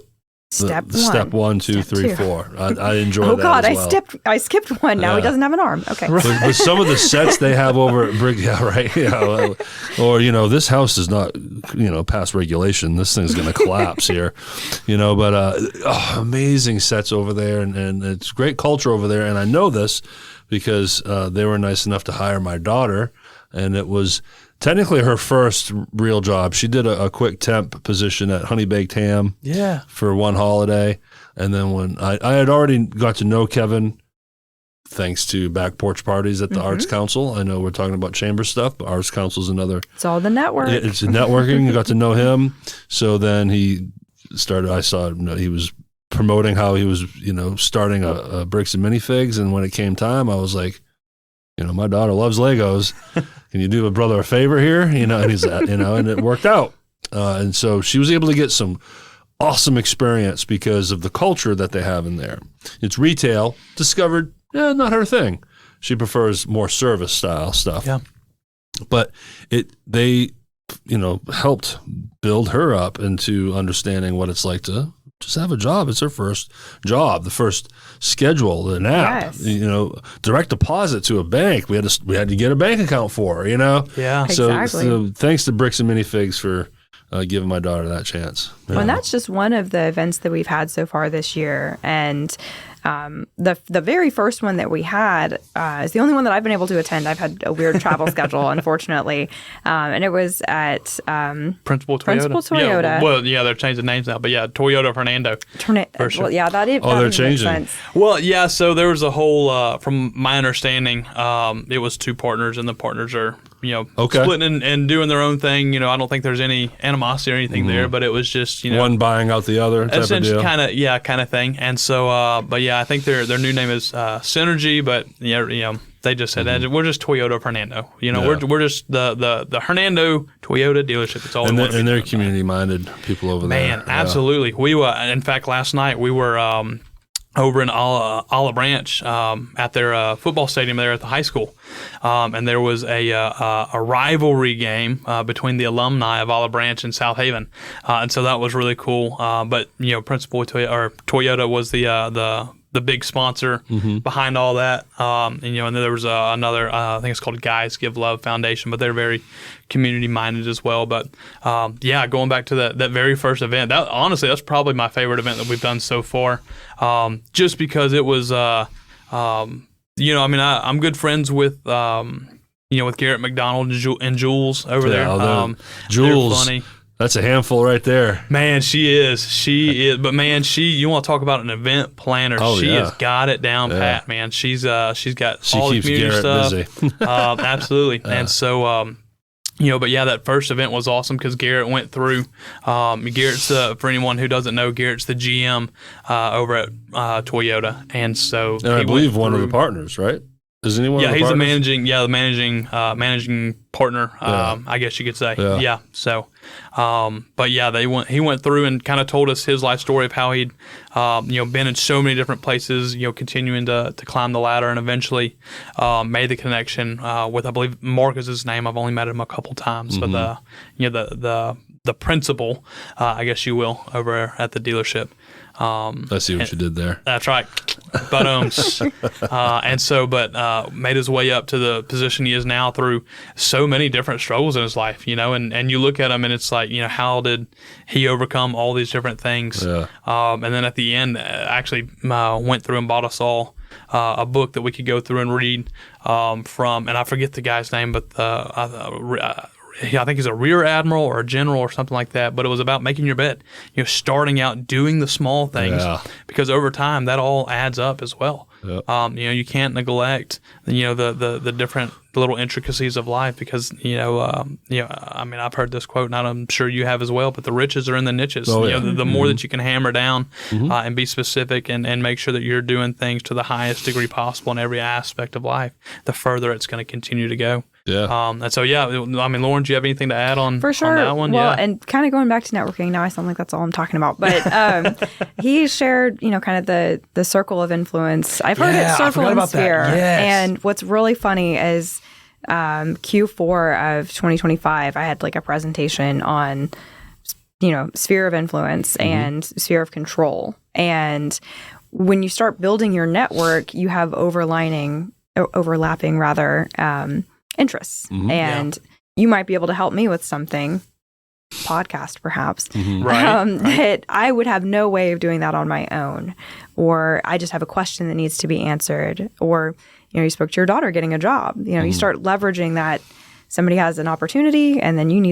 step 1, 2, 3, 4. I enjoy that. Oh God, as well. I skipped one. Now he doesn't have an arm. Okay. But some of the sets they have over at Brick, or this house is not past regulation. This thing's going to collapse here, But amazing sets over there, and it's great culture over there. And I know this because they were nice enough to hire my daughter, and it was technically her first real job. She did a quick temp position at Honey Baked Ham for one holiday. And then when I had already got to know Kevin, thanks to back porch parties at the Arts Council. I know we're talking about chamber stuff, but Arts Council is another. It's all the network. It's networking. I got to know him. So then he started, I saw he was promoting how he was, starting a Bricks and Minifigs. And when it came time, I was like, my daughter loves Legos. Can you do a brother a favor here? And he's and it worked out. And so she was able to get some awesome experience because of the culture that they have in there. It's retail. Discovered, not her thing. She prefers more service style stuff. Yeah. But they helped build her up into understanding what it's like to just have a job. It's her first job, the first schedule, an app, direct deposit to a bank. We had to get a bank account for her, Yeah. Exactly. So thanks to Bricks and Minifigs for giving my daughter that chance. Well, and that's just one of the events that we've had so far this year. And the very first one that we had is the only one that I've been able to attend. I've had a weird travel schedule, unfortunately. And it was at Principal Toyota. Principal Toyota. Yeah, they're changing names now. But yeah, Toyota of Hernando. For sure. Well, yeah, that they're changing. Makes sense. Well, yeah, so there was a whole, from my understanding, it was two partners, and the partners are, splitting and doing their own thing. I don't think there's any animosity or anything there, but it was just, one buying out the other type of deal. kind of thing. And so, but yeah, I think their new name is Synergy, but they just said that we're just Toyota of Hernando. We're just the Hernando Toyota dealership. It's all and they're community minded people over there. Man, absolutely. We were, in fact, last night we were over in Olive Branch at their football stadium there at the high school, and there was a rivalry game between the alumni of Olive Branch and South Haven, and so that was really cool. But Principal Toyota was the big sponsor behind all that, and then there was another I think it's called Guys Give Love Foundation, but they're very community minded as well. But going back to that very first event, that's probably my favorite event that we've done so far, just because it was I'm good friends with with Garrett McDonald and Jules over there. Jules, they're funny. That's a handful right there. Man, she is. But man, you want to talk about an event planner. She has got it down pat, man. She's got all the community Garrett stuff. Busy. Absolutely. And so, but yeah, that first event was awesome because Garrett went through. Garrett's for anyone who doesn't know, Garrett's the GM over at Toyota, and so I believe one of the partners, right? Is anyone? Yeah, he's partners? the managing partner. I guess you could say. Yeah. So, but yeah, he went through and kind of told us his life story of how he'd, been in so many different places, continuing to climb the ladder, and eventually made the connection with, I believe Mark is his name. I've only met him a couple times, but the principal, I guess you will, over at the dealership. I see what you did there. That's right. But made his way up to the position he is now through so many different struggles in his life, and you look at him and it's like, how did he overcome all these different things? Yeah. And then at the end, actually went through and bought us all a book that we could go through and read from, and I forget the guy's name, but I think he's a rear admiral or a general or something like that, but it was about making your bed, starting out doing the small things, because over time that all adds up as well. Yep. You can't neglect, the different little intricacies of life because, I mean, I've heard this quote, and I'm sure you have as well, but the riches are in the niches. Oh, yeah. The more that you can hammer down and be specific and make sure that you're doing things to the highest degree possible in every aspect of life, the further it's going to continue to go. Yeah. And so, I mean, Lauren, do you have anything to add on, For sure. on that one? Well, yeah. and kind of going back to networking, now I sound like that's all I'm talking about. But he shared, kind of the circle of influence. I've heard it circle and sphere. Yes. And what's really funny is Q4 of 2025, I had like a presentation on, sphere of influence and sphere of control. And when you start building your network, you have overlapping interests. And you might be able to help me with something, podcast perhaps, that I would have no way of doing that on my own. Or I just have a question that needs to be answered. Or, you spoke to your daughter getting a job. You start leveraging that somebody has an opportunity and then you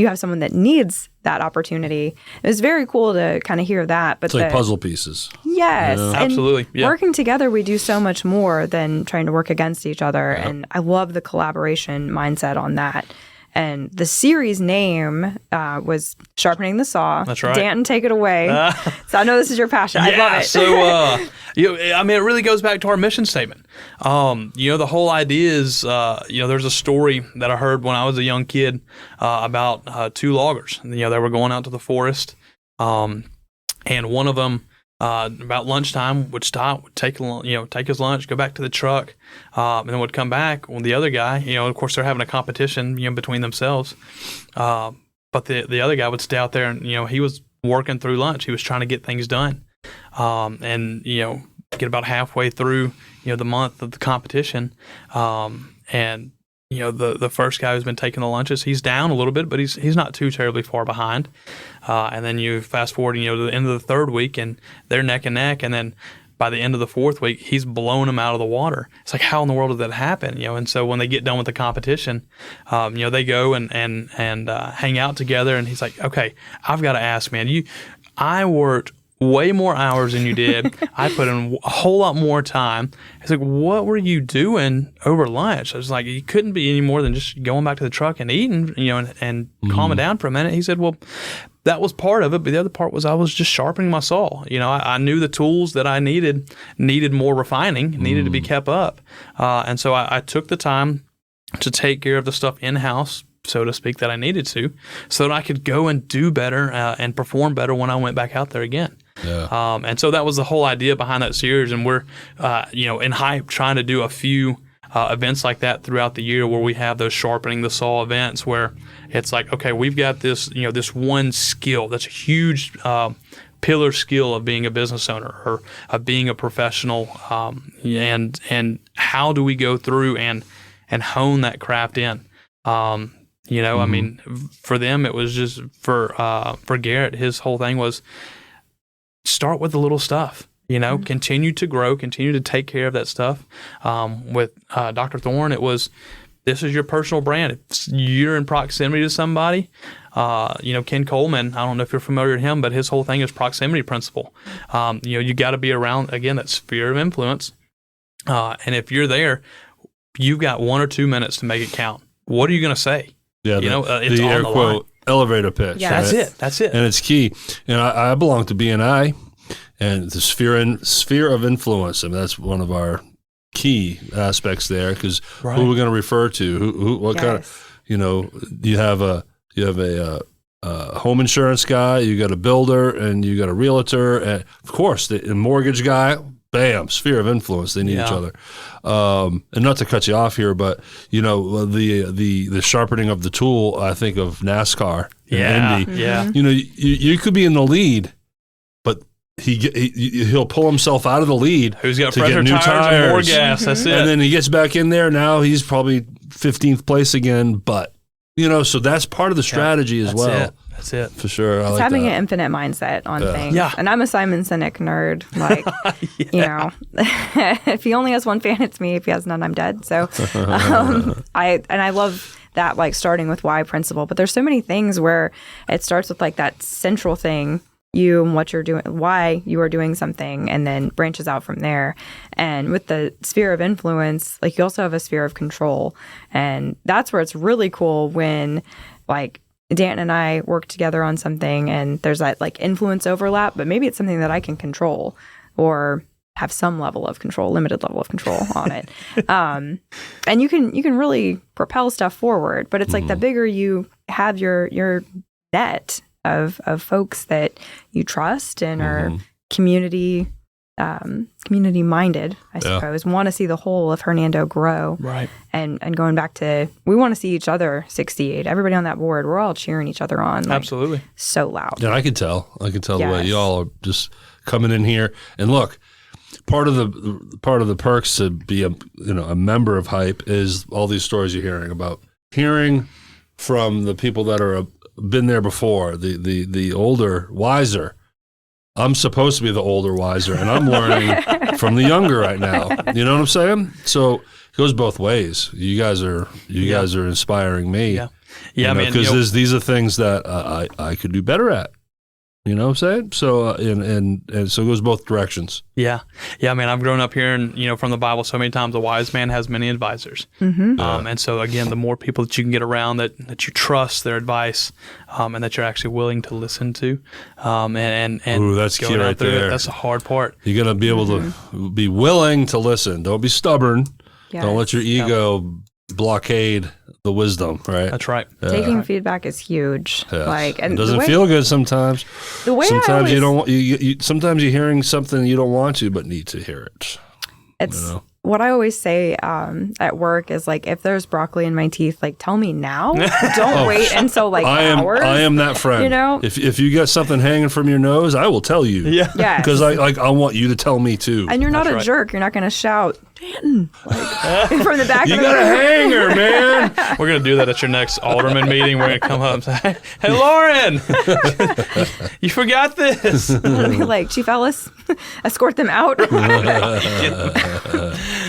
have someone that needs that opportunity. It was very cool to kind of hear that. But It's like puzzle pieces. Yes. Yeah. And absolutely. Yeah. working together, we do so much more than trying to work against each other. Yep. And I love the collaboration mindset on that. And the series name was Sharpening the Saw. That's right. Danton, take it away. So I know this is your passion. I love it. So, it really goes back to our mission statement. The whole idea is, there's a story that I heard when I was a young kid about two loggers. They were going out to the forest, and one of them, about lunchtime, would stop, would take his lunch, go back to the truck, and then would come back. Well, the other guy, of course, they're having a competition, between themselves. But the other guy would stay out there, and he was working through lunch. He was trying to get things done, and get about halfway through the month of the competition, and the first guy who's been taking the lunches, he's down a little bit, but he's not too terribly far behind. And then you fast forward, to the end of the third week, and they're neck and neck. And then by the end of the fourth week, he's blown them out of the water. It's like, how in the world did that happen? And so when they get done with the competition, they go and hang out together. And he's like, okay, I've got to ask, man, I worked way more hours than you did. I put in a whole lot more time. It's like, what were you doing over lunch? I was like, you couldn't be any more than just going back to the truck and eating, and calming down for a minute. He said, well, that was part of it, but the other part was I was just sharpening my saw. I knew the tools that I needed more refining, needed to be kept up. And so I took the time to take care of the stuff in-house, so to speak, that I needed to, so that I could go and do better and perform better when I went back out there again. Yeah. And so that was the whole idea behind that series. And we're, in Hype trying to do a few events like that throughout the year where we have those Sharpening the Saw events where it's like, okay, we've got this, this one skill that's a huge pillar skill of being a business owner or of being a professional. And how do we go through and hone that craft in? I mean, for them, it was just for Garrett, his whole thing was start with the little stuff, continue to grow, continue to take care of that stuff. With Dr. Thorne, it was, this is your personal brand. If you're in proximity to somebody, Ken Coleman, I don't know if you're familiar with him, but his whole thing is proximity principle. You got to be around, again, that sphere of influence. And if you're there, you've got 1 or 2 minutes to make it count. What are you going to say? Yeah, it's the on air the quote line. Elevator pitch. Yeah, right? That's it. And it's key. And I belong to BNI, and the sphere of influence. I mean, that's one of our key aspects there, because who are we going to refer to? Who what kind of, you have a home insurance guy, you got a builder, and you got a realtor, and of course the mortgage guy. Bam, sphere of influence. They need each other. And not to cut you off here, but the sharpening of the tool, I think of NASCAR and Indy. Yeah. You could be in the lead, but he'll pull himself out of the lead. Who's got to fresher get new tires and more gas? That's it. And then he gets back in there. Now he's probably 15th place again. But so that's part of the strategy as well. That's it. For sure. It's having an infinite mindset on things. Yeah. And I'm a Simon Sinek nerd. Like, if he only has one fan, it's me. If he has none, I'm dead. So I love that, like, starting with why principle. But there's so many things where it starts with like that central thing you and what you're doing, why you are doing something, and then branches out from there. And with the sphere of influence, like you also have a sphere of control. And that's where it's really cool when like Danton and I work together on something and there's that like influence overlap, but maybe it's something that I can control or have some level of control, limited level of control on it. And you can really propel stuff forward, but it's like the bigger you have your net of folks that you trust and are community minded, I suppose, want to see the whole of Hernando grow. Right. And going back to, we want to see each other succeed. Everybody on that board, we're all cheering each other on. Like, absolutely. So loud. Yeah, I can tell the way y'all are just coming in here. And look, part of the perks to be a member of Hype is all these stories you're hearing from the people that are been there before, the older, wiser. I'm supposed to be the older, wiser, and I'm learning from the younger right now. You know what I'm saying? So it goes both ways. You guys are inspiring me. Yeah, man. Because these are things that I could do better at. You know what I'm saying? So and so it goes both directions. Yeah, man. I've grown up hearing from the Bible so many times. A wise man has many advisors, and so again, the more people that you can get around that you trust their advice, and that you're actually willing to listen to, and ooh, that's key right there. That's the hard part. You got to be able to be willing to listen. Don't be stubborn. Yes. Don't let your ego blockade the wisdom, right? That's right. Taking feedback is huge. Yes. Like, and it doesn't feel good sometimes. The way sometimes you don't want you. Sometimes you're hearing something you don't want to, but need to hear it. It's what I always say at work is like, if there's broccoli in my teeth, like tell me now. Don't wait until like hours. I am that friend. You know, if you got something hanging from your nose, I will tell you. Yeah. Because I want you to tell me too. And you're not a jerk. You're not going to shout, Danton, like, from the back. You got a hanger, man. We're going to do that at your next alderman meeting. We're going to come up and say, "Hey, Lauren, you forgot this." Like, Chief Ellis, escort them out.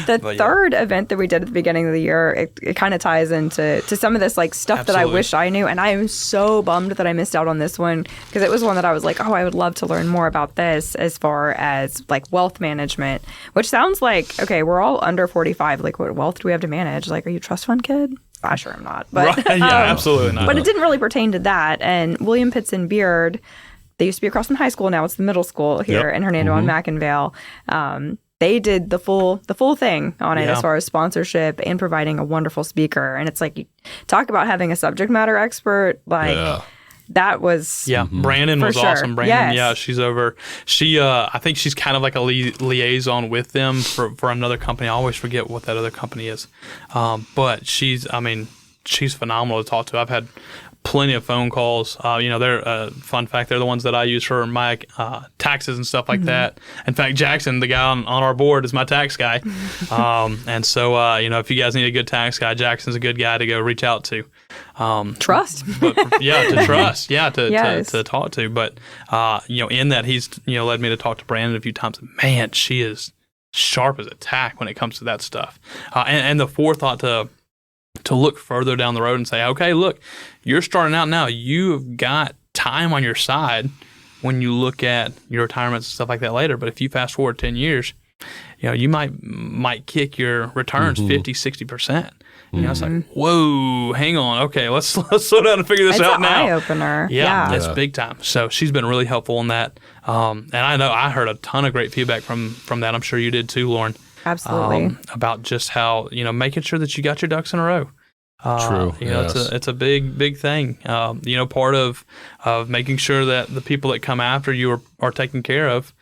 The third event that we did at the beginning of the year, it kind of ties into some of this like stuff Absolutely. that I wish I knew. And I am so bummed that I missed out on this one because it was one that I was like, oh, I would love to learn more about this as far as like wealth management, which sounds like, okay, we're all under 45. Like, what wealth do we have to manage? Like, are you a trust fund kid? I sure am not. But, right. Yeah, absolutely not. But it didn't really pertain to that. And William Pitts and Beard, they used to be across from high school. Now it's the middle school here in Hernando on McInvale. They did the full thing on it as far as sponsorship and providing a wonderful speaker. And it's like, you talk about having a subject matter expert, like that was Brandon was sure. awesome. Brandon, yes. She's over. She I think she's kind of like a liaison with them for another company. I always forget what that other company is. But she's phenomenal to talk to. I've had plenty of phone calls. They're fun fact, they're the ones that I use for my taxes and stuff like that. In fact, Jackson, the guy on our board, is my tax guy. And so if you guys need a good tax guy, Jackson's a good guy to go reach out to. Trust. But to trust. Yes. To talk to. But in that, he's led me to talk to Brandon a few times. Man, she is sharp as a tack when it comes to that stuff. And the forethought to look further down the road and say, okay, look, you're starting out now. You've got time on your side when you look at your retirements and stuff like that later. But if you fast forward 10 years, you might kick your returns 50, 60%. It's like, whoa, hang on. Okay, let's slow down and figure this out now. It's an eye-opener. Yeah, that's big time. So she's been really helpful in that. And I know I heard a ton of great feedback from that. I'm sure you did too, Lauren. Absolutely. About just how, making sure that you got your ducks in a row. True. It's a big thing. Part of making sure that the people that come after you are taken care of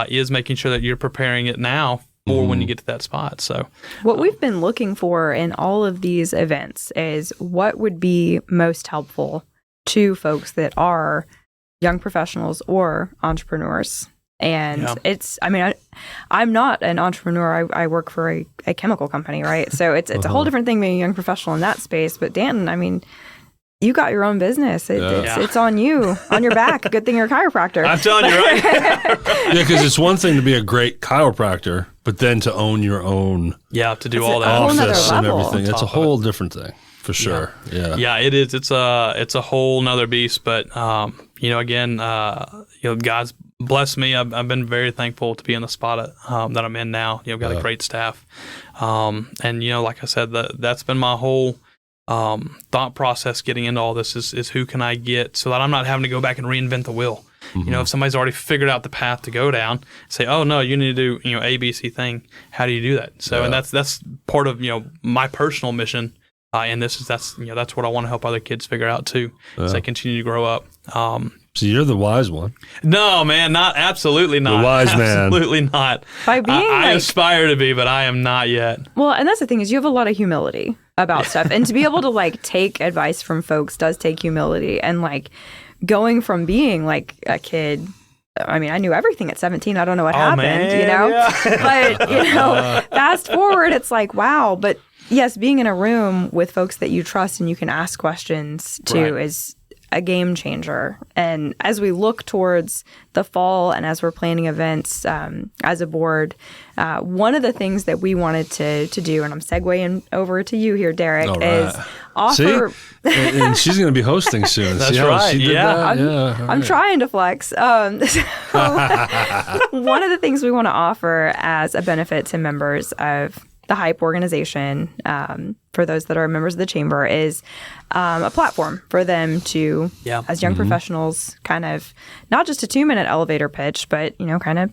is making sure that you're preparing it now for when you get to that spot. So what we've been looking for in all of these events is what would be most helpful to folks that are young professionals or entrepreneurs. And I'm not an entrepreneur. I work for a chemical company, right? So it's a whole different thing being a young professional in that space. But Danton, you got your own business. It's on you, on your back. Good thing you're a chiropractor. I'm telling you, right? Yeah, because it's one thing to be a great chiropractor, but then to own your own to do all that office and everything. It's a whole different thing. For sure. Yeah, it is. It's a whole nother beast. But again, God's blessed me. I've been very thankful to be in the spot that I'm in now. Got a great staff. And, like I said, that's been my whole thought process getting into all this is who can I get so that I'm not having to go back and reinvent the wheel. Mm-hmm. If somebody's already figured out the path to go down, say, oh, no, you need to do, A, B, C thing. How do you do that? So, and that's part of, my personal mission. And that's what I want to help other kids figure out too, as they continue to grow up. So you're the wise one. No, man, absolutely not. The wise man. Absolutely not. By being I aspire to be, but I am not yet. Well, and that's the thing is you have a lot of humility about stuff. And to be able to take advice from folks does take humility. And going from being a kid, I mean, I knew everything at 17. I don't know what happened, man, yeah. But, fast forward, it's wow. But yes, being in a room with folks that you trust and you can ask questions to is a game changer. And as we look towards the fall and as we're planning events as a board, one of the things that we wanted to do, and I'm segueing over to you here, Derrick, is offer... See? And she's going to be hosting soon. That's See how right. she did that? I'm trying to flex. One of the things we want to offer as a benefit to members of the HYPE organization, for those that are members of the chamber, is a platform for them to, as young professionals, kind of not just a 2-minute elevator pitch, but kind of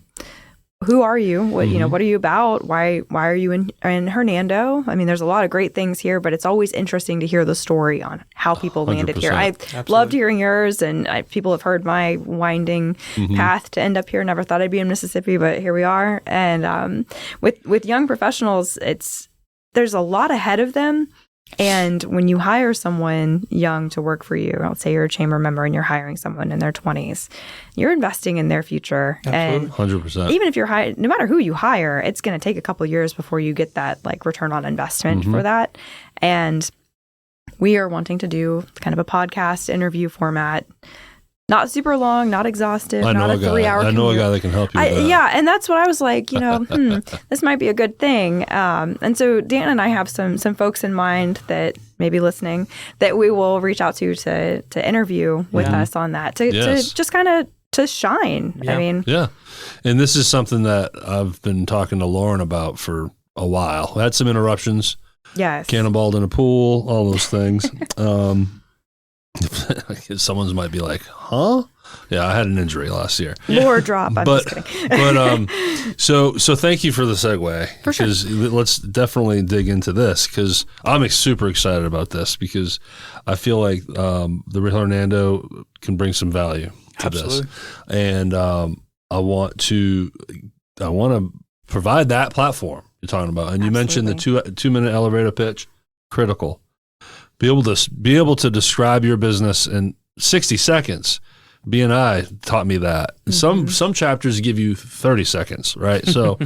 who are you? What what are you about? Why are you in Hernando? I mean, there's a lot of great things here, but it's always interesting to hear the story on how people landed here. I loved hearing yours, and people have heard my winding path to end up here. Never thought I'd be in Mississippi, but here we are. And with young professionals, there's a lot ahead of them. And when you hire someone young to work for you, let's say you're a chamber member and you're hiring someone in their 20s, you're investing in their future. Absolutely. And 100%. even if you're no matter who you hire, it's going to take a couple of years before you get that return on investment for that. And we are wanting to do kind of a podcast interview format. Not super long, not exhaustive, not a 3-hour commute. I know a guy that can help you with that. Yeah, and that's what I was like, this might be a good thing. And so Dan and I have some folks in mind that may be listening that we will reach out to interview with us on that, to just kind of to shine. Yeah. I mean. Yeah. And this is something that I've been talking to Lauren about for a while. I had some interruptions. Yes. Cannonballed in a pool, all those things. Someone might be like, huh? Yeah, I had an injury last year. Lore drop. I'm just kidding. But so thank you for the segue. For sure. Because let's definitely dig into this, because I'm super excited about this, because I feel like the Real Hernando can bring some value to this. And I want to provide that platform you're talking about. And you mentioned the 2-minute elevator pitch, critical. Be able to describe your business in 60 seconds. B&I taught me that. Some chapters give you 30 seconds, right? So,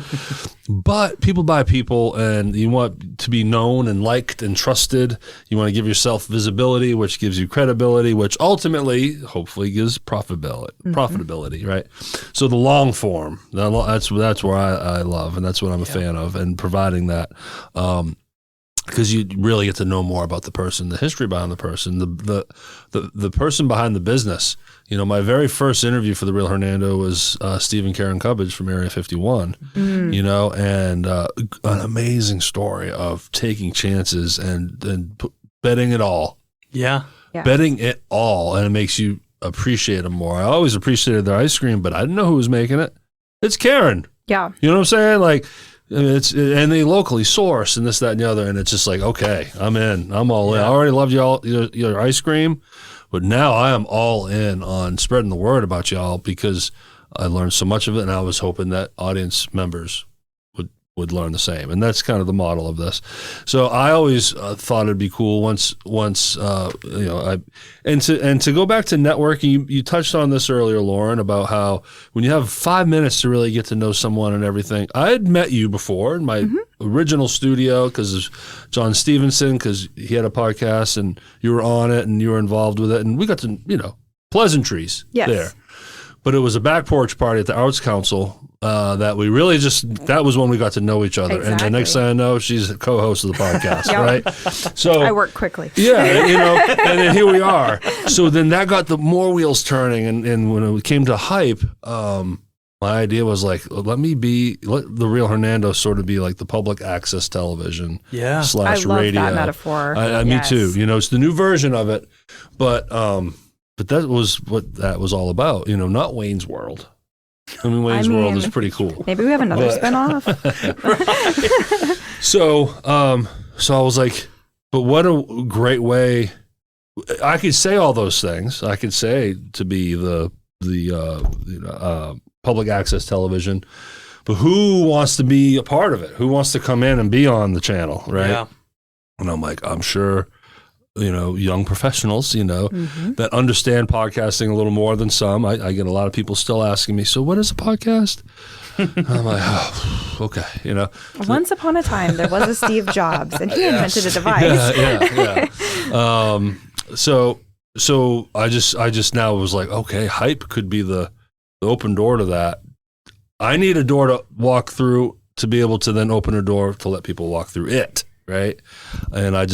but people buy people, and you want to be known and liked and trusted. You want to give yourself visibility, which gives you credibility, which ultimately, hopefully, gives profitability, right? So the long form, that's where I love, and that's what I'm a fan of, and providing that. Because you really get to know more about the person, the history behind the person, the person behind the business. My very first interview for the Real Hernando was Steve and Karen Cubbage from Area 51. And an amazing story of taking chances and betting it all. Yeah. Betting it all, and it makes you appreciate them more. I always appreciated their ice cream, but I didn't know who was making it. It's Karen. Yeah. You know what I'm saying? And they locally source and this, that, and the other, and it's just like, okay, I'm in, I'm all in. I already loved your ice cream, but now I am all in on spreading the word about y'all, because I learned so much of it, and I was hoping that audience members would learn the same, and that's kind of the model of this. So I always thought it'd be cool once to go back to networking. You touched on this earlier, Lauren, about how when you have 5 minutes to really get to know someone and everything. I had met you before in my original studio because of John Stevenson, because he had a podcast and you were on it and you were involved with it, and we got to pleasantries there. But it was a back porch party at the Arts Council that we really that was when we got to know each other. And the next thing I know, she's a co-host of the podcast, right? So I work quickly. Yeah, and then here we are. So then that got the more wheels turning. And when it came to hype, my idea was like, let the Real Hernando sort of be like the public access television / radio. I love that metaphor. Me too. It's the new version of it, but that was what that was all about. Not Wayne's World. I mean, Wayne's World is pretty cool. Maybe we have another spinoff. So I was like, but what a great way. I could say all those things. I could say to be the public access television, but who wants to be a part of it? Who wants to come in and be on the channel, right? Yeah. And I'm like, I'm sure, young professionals, that understand podcasting a little more than some. I get a lot of people still asking me, so what is a podcast? I'm like, oh, okay, Once upon a time, there was a Steve Jobs, and he invented a device. Yeah. So I just now was like, okay, hype could be the open door to that. I need a door to walk through to be able to then open a door to let people walk through it, right? And I'm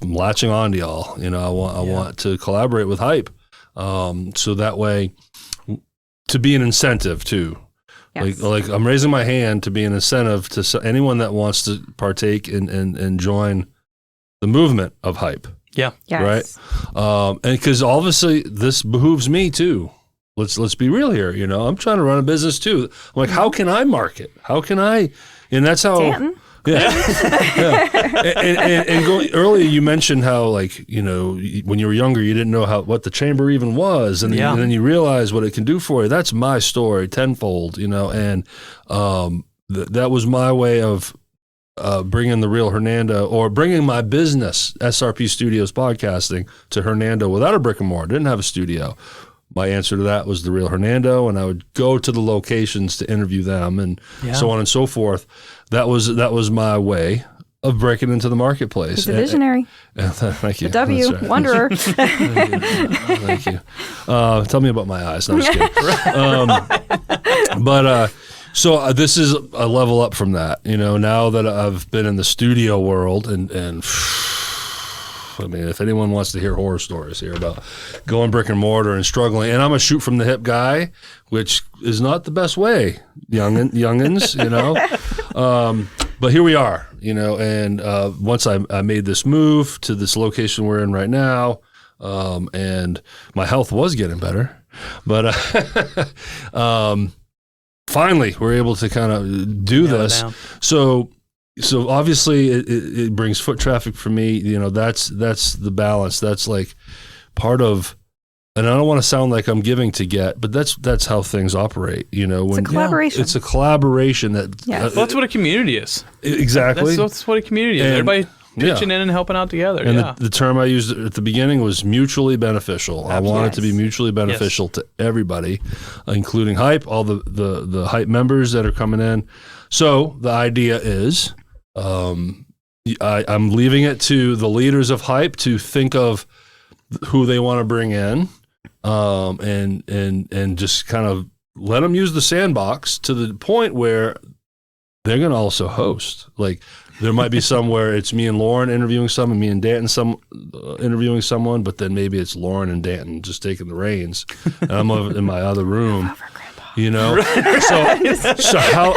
latching on to y'all. I want to collaborate with hype, so that way to be an incentive too. Yes. Like I'm raising my hand to be an incentive to anyone that wants to partake and join the movement of hype. Yeah. Yes. Right. And because obviously this behooves me too. Let's be real here. I'm trying to run a business too. I'm like, how can I market? How can I? And that's how. Danton. Yeah. And going earlier, you mentioned how when you were younger, you didn't know what the chamber even was, and then you realize what it can do for you. That's my story tenfold. And that was my way of bringing the Real Hernando, or bringing my business, SRP Studios Podcasting, to Hernando without a brick and mortar. Didn't have a studio. My answer to that was the Real Hernando, and I would go to the locations to interview them, and so on and so forth. That was my way of breaking into the marketplace. He's a visionary. Thank you. The W, right. wanderer. Thank you. Tell me about my eyes. No, I'm just kidding. So this is a level up from that. Now that I've been in the studio world and I mean, if anyone wants to hear horror stories here about going brick and mortar and struggling, and I'm a shoot from the hip guy, which is not the best way, youngins, but here we are, and once I made this move to this location we're in right now, and my health was getting better, but finally we're able to kind of do this. So obviously it brings foot traffic for me. That's the balance. That's like part of, and I don't want to sound like I'm giving to get, but that's how things operate. It's a collaboration. It's a collaboration that's what a community is. Exactly. That's what a community is. Everybody pitching in and helping out together. And the term I used at the beginning was mutually beneficial. I want it to be mutually beneficial to everybody, including hype, all the hype members that are coming in. So the idea is, I'm leaving it to the leaders of hype to think of who they want to bring in, and just kind of let them use the sandbox to the point where they're going to also host. Like there might be somewhere it's me and Lauren interviewing someone, me and Danton interviewing someone, but then maybe it's Lauren and Danton just taking the reins, and I'm over in my other room. So how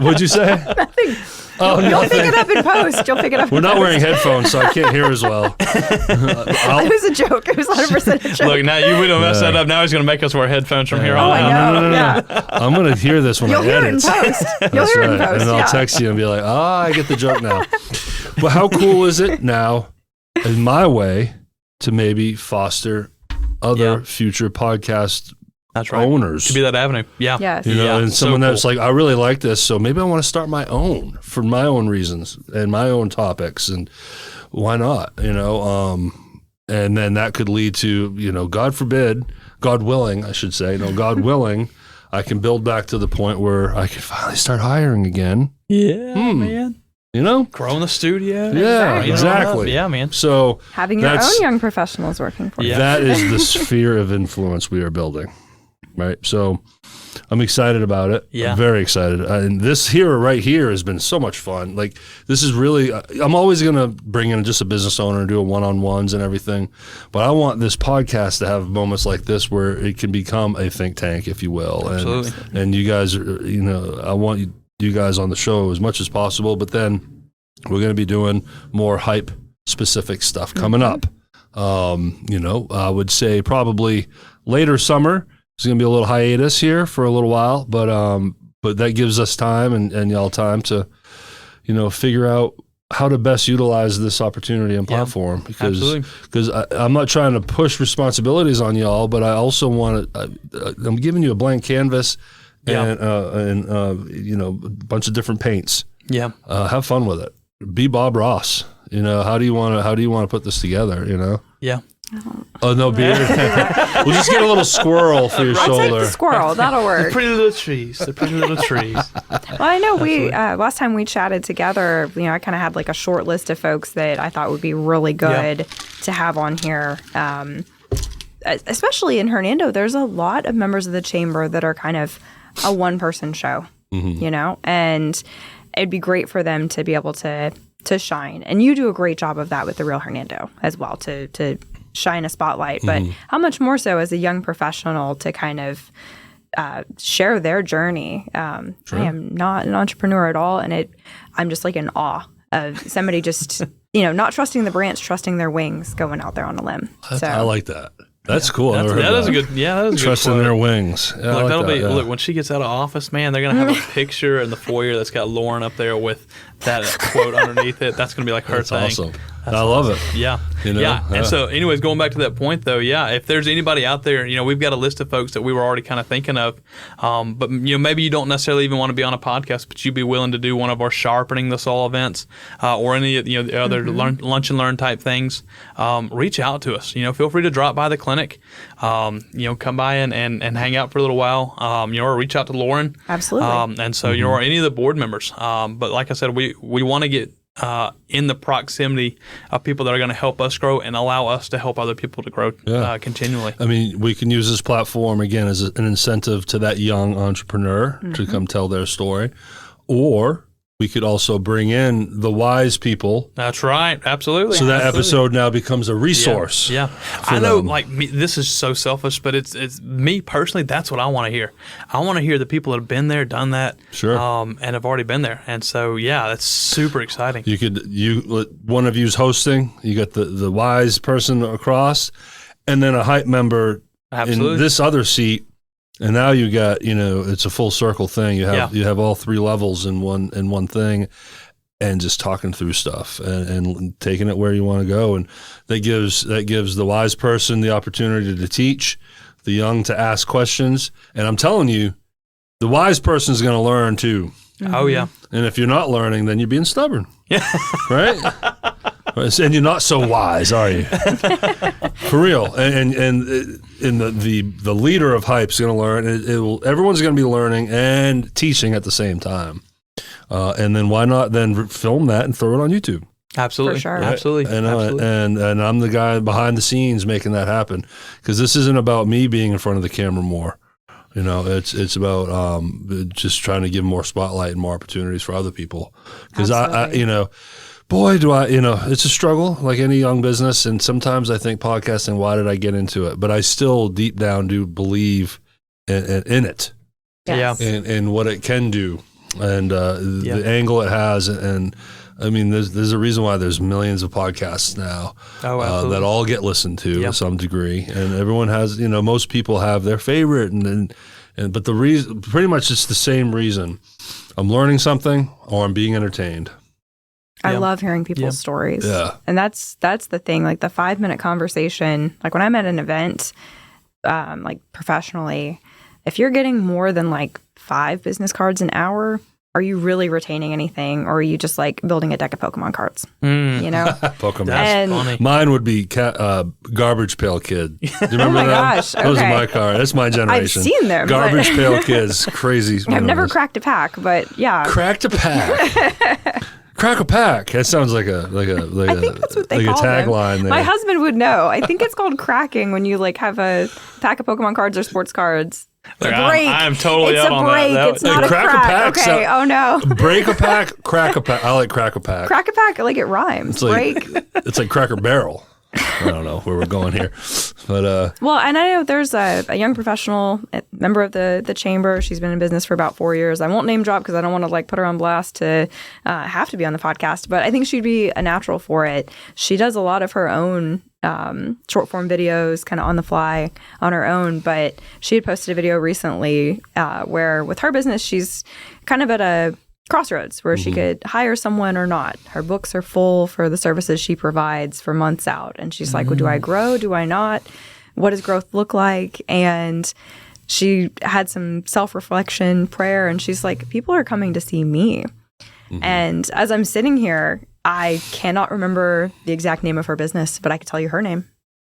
what'd you say? Nothing. Oh, You'll pick it up in post. We're not wearing headphones, so I can't hear as well. It was a joke. It was 100% a joke. Look, now we don't mess that up. Now he's going to make us wear headphones from here on out. I know. Yeah. I'm going to hear this when I edit. You'll hear it in post. You'll hear it in post. And I'll text you and be like, I get the joke now. But how cool is it now, in my way, to maybe foster other future podcast owners to be that avenue? Yes. And someone that's like, I really like this, so maybe I want to start my own for my own reasons and my own topics, and why not? And then that could lead to, God forbid, God willing, I should say, God willing, I can build back to the point where I can finally start hiring again. Yeah, man. Growing the studio. Yeah, exactly. Yeah, man. So having your own young professionals working for you. That is the sphere of influence we are building. Right. So I'm excited about it. Yeah. I'm very excited. And this right here has been so much fun. Like, this is really, I'm always going to bring in just a business owner and do a one-on-ones and everything. But I want this podcast to have moments like this where it can become a think tank, if you will. Absolutely. And you guys, I want you guys on the show as much as possible. But then we're going to be doing more hype specific stuff coming up. I would say probably later summer. There's going to be a little hiatus here for a little while, but that gives us time and y'all time to, figure out how to best utilize this opportunity and platform. Because I'm not trying to push responsibilities on y'all, but I also want to. I'm giving you a blank canvas and a bunch of different paints. Yeah, have fun with it. Be Bob Ross. How do you want to put this together? Yeah. Oh, no beard. We'll just get a little squirrel for your shoulder. I'll take the squirrel. That'll work. The pretty little trees. Well, I know we last time we chatted together, I kind of had like a short list of folks that I thought would be really good to have on here. Especially in Hernando, there's a lot of members of the chamber that are kind of a one-person show, and it'd be great for them to be able to shine. And you do a great job of that with the Real Hernando as well, to shine a spotlight. But how much more so as a young professional to kind of share their journey. I am not an entrepreneur at all, and I'm just like in awe of somebody just not trusting the branch, trusting their wings, going out there on a limb. I like that. That's cool. That is a good. Yeah, that is a good. Trusting their wings. Yeah, look, that'll be. Look, when she gets out of office, man, they're gonna have a picture in the foyer that's got Lauren up there with that quote underneath it. That's gonna be like her thing. Awesome. I love it. Yeah. And so, anyways, going back to that point, though, if there's anybody out there, we've got a list of folks that we were already kind of thinking of, but maybe you don't necessarily even want to be on a podcast, but you'd be willing to do one of our Sharpening the Saw events or any of the other lunch and learn type things. Reach out to us. Feel free to drop by the clinic. Come by and hang out for a little while. Or reach out to Lauren. Absolutely. And so, or any of the board members. But like I said, we want to get in the proximity of people that are going to help us grow and allow us to help other people to grow continually. I mean, we can use this platform, again, as an incentive to that young entrepreneur to come tell their story. Or we could also bring in the wise people. That's right. Absolutely. So that episode now becomes a resource. Yeah. I know, this is so selfish, but it's me personally, that's what I want to hear. I want to hear the people that have been there, done that, and have already been there. And so, that's super exciting. One of you's hosting, you got the wise person across, and then a hype member in this other seat. And now you got, it's a full circle thing. You have all three levels in one thing, and just talking through stuff and taking it where you want to go. And that gives the wise person the opportunity to teach, the young to ask questions. And I'm telling you, the wise person is going to learn too. Mm-hmm. Oh yeah. And if you're not learning, then you're being stubborn. Yeah. Right? And you're not so wise, are you? For real. And the leader of hype is going to learn. Everyone's going to be learning and teaching at the same time. And then why not then film that and throw it on YouTube? Absolutely. For sure. Right? Absolutely. And I'm the guy behind the scenes making that happen, because this isn't about me being in front of the camera more. It's about just trying to give more spotlight and more opportunities for other people. Because boy, do I, it's a struggle like any young business. And sometimes I think podcasting, why did I get into it? But I still deep down do believe in it. Yes. And what it can do, and the angle it has. And I mean, there's a reason why there's millions of podcasts now that all get listened to to some degree. And everyone has, most people have their favorite. But the reason, pretty much it's the same reason. I'm learning something or I'm being entertained. I love hearing people's stories. Yeah. And that's the thing, like the 5-minute conversation, like when I'm at an event, like professionally, if you're getting more than like 5 business cards an hour, are you really retaining anything, or are you just like building a deck of Pokemon cards? Pokemon. That's funny. Mine would be Garbage Pail Kid. Do you remember oh my that? Gosh. Okay. Those are my cards. That's my generation. I've seen them. Garbage Pail Kids. Crazy. I've never cracked a pack, but yeah. Cracked a pack. Crack a pack. That sounds like a I think that's what they call tagline there. My husband would know. I think it's called cracking when you like have a pack of Pokemon cards or sports cards. Like, break. I'm totally it's out a on break. that. It's not a crack crack. a pack. Okay. Oh no. Break a pack, crack a pack. I like crack a pack. Crack a pack. Like it rhymes. It's like, break. It's like Cracker Barrel. I don't know where we're going here, but Well, and I know there's a young professional, a member of the chamber. She's been in business for about 4 years. I won't name drop because I don't want to like put her on blast to have to be on the podcast, but I think she'd be a natural for it. She does a lot of her own short form videos kind of on the fly on her own, but she had posted a video recently where with her business, she's kind of at a crossroads where she could hire someone or not. Her books are full for the services she provides for months out. And she's like, well, do I grow? Do I not? What does growth look like? And she had some self-reflection, prayer, and she's like, people are coming to see me. And as I'm sitting here, I cannot remember the exact name of her business, but I could tell you her name.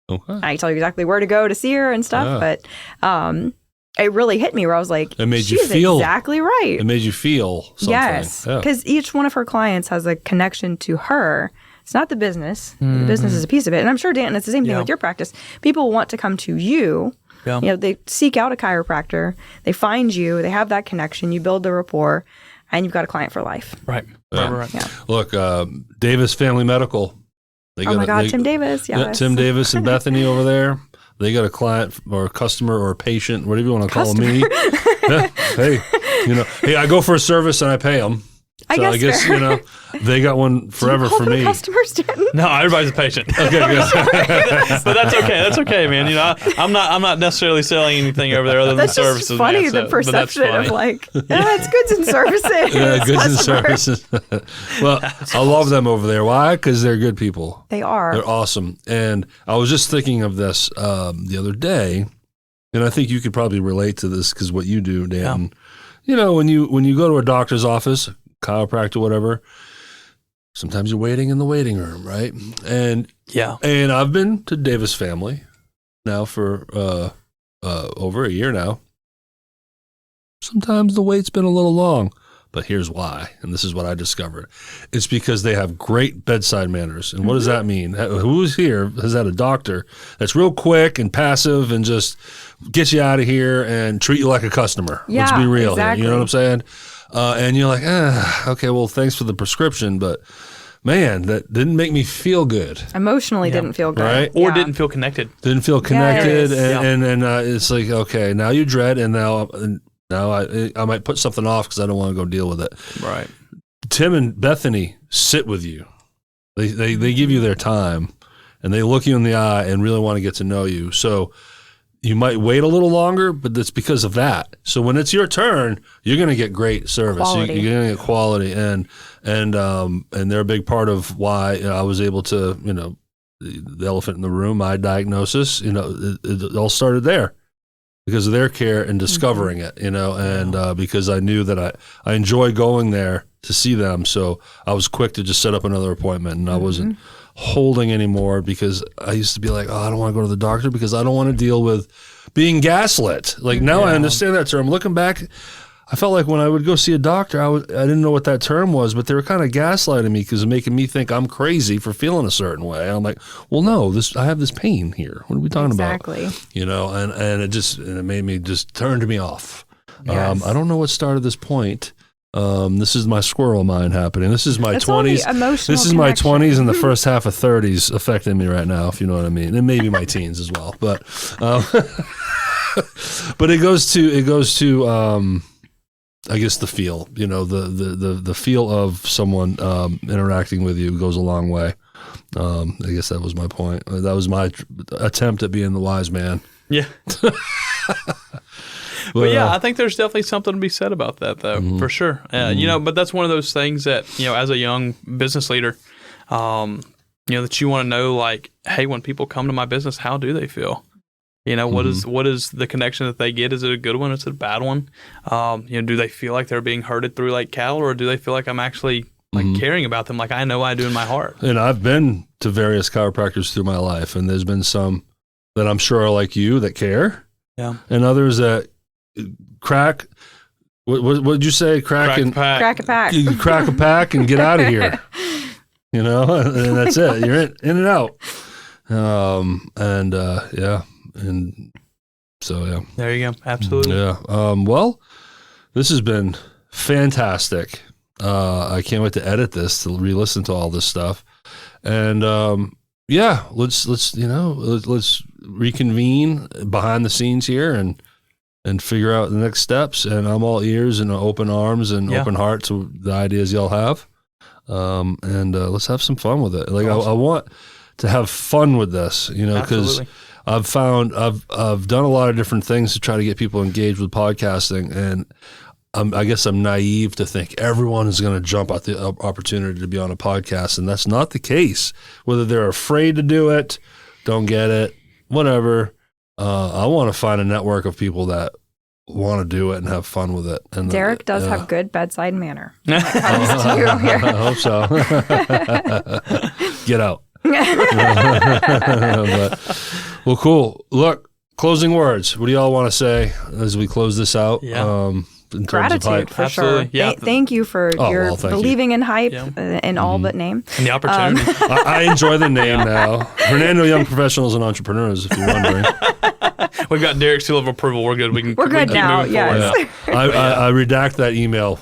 okay. I can tell you exactly where to go to see her and stuff. But it really hit me where I was like, It made you she's feel exactly right. It made you feel something. Yes, Yeah. because each one of her clients has a connection to her. It's not the business. The business is a piece of it. And I'm sure, Danton, it's the same thing with your practice. People want to come to you. Yeah. You know, they seek out a chiropractor. They find you. They have that connection. You build the rapport, and you've got a client for life. Right. Yeah. Right. Yeah. Look, Davis Family Medical. They Oh my God, Tim Davis. Yeah, Yes. Tim Davis and Bethany over there. They got a client or a customer or a patient, whatever you want to call me. Yeah. Hey, hey, I go for a service and I pay them. So I guess fair. they got one forever for me. Customers, Danton? No, everybody's a patient. Okay, good. But that's okay. That's okay, man. I'm not necessarily selling anything over there other than That's services. just funny, man, the so- but that's perception of funny. like, it's goods and services. Yeah, goods and Customers. services. Well, I love them over there. Why? Because they're good people. They are. They're awesome. And I was just thinking of this the other day, and I think you could probably relate to this because what you do, Dan. Yeah. When you go to a doctor's office, chiropractor, whatever, sometimes you're waiting in the waiting room, right? And I've been to Davis Family now for over a year now. Sometimes the wait's been a little long. But here's why, and this is what I discovered. It's because they have great bedside manners. And what does that mean? Who's here has had a doctor that's real quick and passive and just get you out of here and treat you like a customer? Let's be real exactly. here. You know what I'm saying? And you're like, okay, well, thanks for the prescription, but man, that didn't make me feel good. Emotionally didn't feel good. Right? Or Yeah. didn't feel connected. Didn't feel connected. Yes. And it's like, okay, now you dread, and now I might put something off because I don't want to go deal with it. Right. Tim and Bethany sit with you. They give you their time, and they look you in the eye and really want to get to know you. So you might wait a little longer, but that's because of that. So when it's your turn, you're going to get great service. Quality. You're going to get quality, and they're a big part of why I was able to, the elephant in the room, my diagnosis. It all started there. Because of their care and discovering it, and because I knew that I enjoy going there to see them. So I was quick to just set up another appointment, and I wasn't holding anymore because I used to be like, I don't want to go to the doctor because I don't want to deal with being gaslit. Like now I understand that term. Looking back, I felt like when I would go see a doctor, I didn't know what that term was, but they were kind of gaslighting me because making me think I'm crazy for feeling a certain way. I'm like, well, no, I have this pain here. What are we talking about? Exactly. And it made me just turned me off. Yes. I don't know what started this point. This is my squirrel mind happening. This is my It's all the 20s. emotional This is my connection. 20s and the first half of 30s affecting me right now, if you know what I mean, and maybe my teens as well. But but it goes to I guess the feel, the feel of someone interacting with you goes a long way. I guess that was my point. That was my attempt at being the wise man. Yeah. But yeah, I think there's definitely something to be said about that, though, for sure. But that's one of those things that, as a young business leader, that you want to know, like, hey, when people come to my business, how do they feel? What is the connection that they get? Is it a good one? Is it a bad one? Do they feel like they're being herded through like cattle, or do they feel like I'm actually like caring about them like I know I do in my heart? And I've been to various chiropractors through my life, and there's been some that I'm sure are like you that care, and others that crack. What did you say? Crack a pack. You crack a pack and get out of here. And that's it. You're in and out. And So, yeah. There you go. Absolutely. Yeah. Well, this has been fantastic. I can't wait to edit this, to re-listen to all this stuff. And, let's reconvene behind the scenes here and figure out the next steps. And I'm all ears and open arms and open heart to the ideas y'all have. Let's have some fun with it. Like awesome. I want to have fun with this, because I've found I've done a lot of different things to try to get people engaged with podcasting, and I guess I'm naive to think everyone is going to jump at the opportunity to be on a podcast, and that's not the case. Whether they're afraid to do it, don't get it, whatever. I want to find a network of people that want to do it and have fun with it. And Derrick does have good bedside manner. When it comes to you here. I hope so. Get out. Well, cool. Look, closing words. What do y'all want to say as we close this out? Yeah. In Gratitude, terms of hype? for Absolutely. sure. Yeah. Thank you for your believing in hype in all but name. And the opportunity. I enjoy the name now. Hernando Young Professionals and Entrepreneurs, if you're wondering. We've got Derrick's seal of approval. We're good. We're good now. Yes. Yeah. I redact that email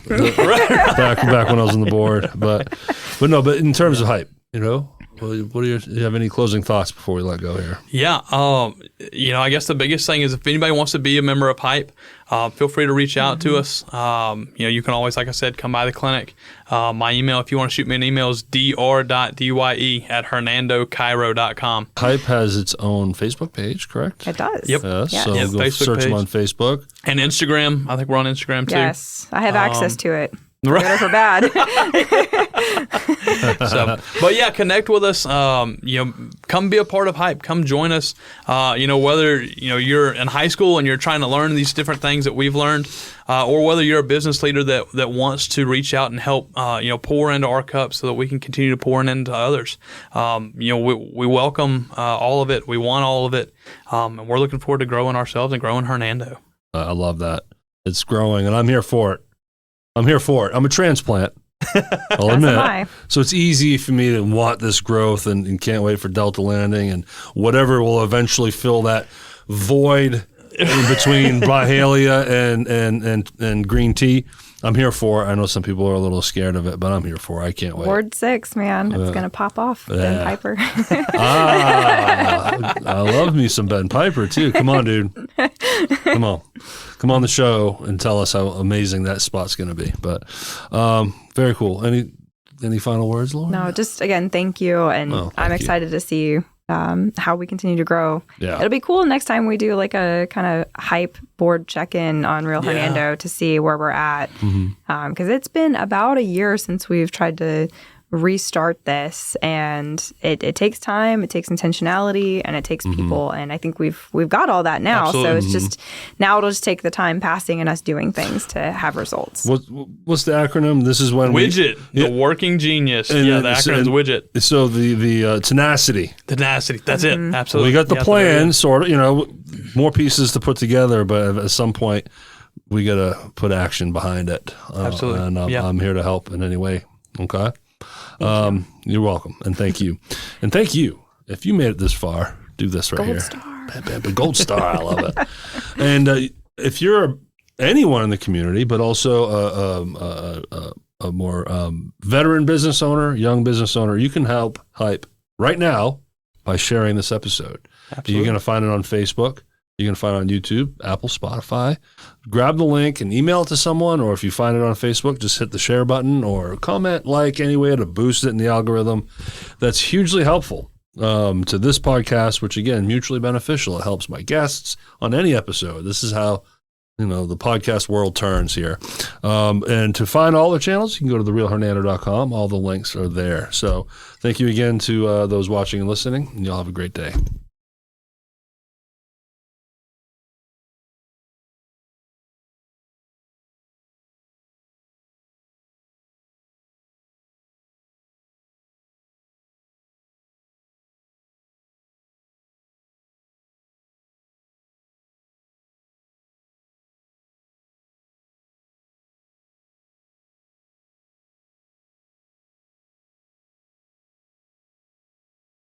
back when I was on the board, but in terms of hype, what do you have any closing thoughts before we let go here? Yeah. I guess the biggest thing is if anybody wants to be a member of Hype, feel free to reach out to us. You can always, like I said, come by the clinic. My email, if you want to shoot me an email, is dr.dye@hernandocairo.com. Hype has its own Facebook page, correct? It does. Yep. Yes. Yes. So Yep, go Facebook search them page. on Facebook. And Instagram. I think we're on Instagram too. Yes. I have access to it. Right. Good or for bad. But yeah, connect with us. Come be a part of Hype. Come join us. Whether you're in high school and you're trying to learn these different things that we've learned, or whether you're a business leader that wants to reach out and help, pour into our cup so that we can continue to pour into others. We welcome all of it. We want all of it, and we're looking forward to growing ourselves and growing Hernando. I love that. It's growing, and I'm here for it. I'm a transplant. I'll admit. So it's easy for me to want this growth and can't wait for Delta landing and whatever will eventually fill that void in between Byhalia and green tea. I'm here for it. I know some people are a little scared of it, but I'm here for it. I can't wait. Ward 6, man. It's going to pop off. Ben Piper. I love me some Ben Piper, too. Come on, dude. Come on. Come on the show and tell us how amazing that spot's going to be. But very cool. Any final words, Lauren? No, just, again, thank you. And I'm excited to see how we continue to grow. Yeah. It'll be cool next time we do like a kind of hype board check-in on Real Hernando to see where we're at. Because it's been about a year since we've tried to restart this, and it takes time, it takes intentionality, and it takes people, and I think we've got all that now. Absolutely. So it's just now it'll just take the time passing and us doing things to have results. What's the acronym? This is when WIDGET, the working genius. And the acronym is WIDGET. So the tenacity. Tenacity. That's it. Absolutely. We got the plan, sort of. More pieces to put together, but at some point we got to put action behind it. Absolutely. And I'm here to help in any way. Okay. You're welcome, and thank you. And thank you. If you made it this far, do this right here. Gold star. I love it. And if you're anyone in the community, but also a more veteran business owner, young business owner, you can help Hype right now by sharing this episode. Absolutely. You're going to find it on Facebook. You can find it on YouTube, Apple, Spotify. Grab the link and email it to someone, or if you find it on Facebook, just hit the share button or comment, any way to boost it in the algorithm. That's hugely helpful to this podcast, which, again, mutually beneficial. It helps my guests on any episode. This is how the podcast world turns here. And to find all the channels, you can go to therealhernando.com. All the links are there. So thank you again to those watching and listening, and y'all have a great day.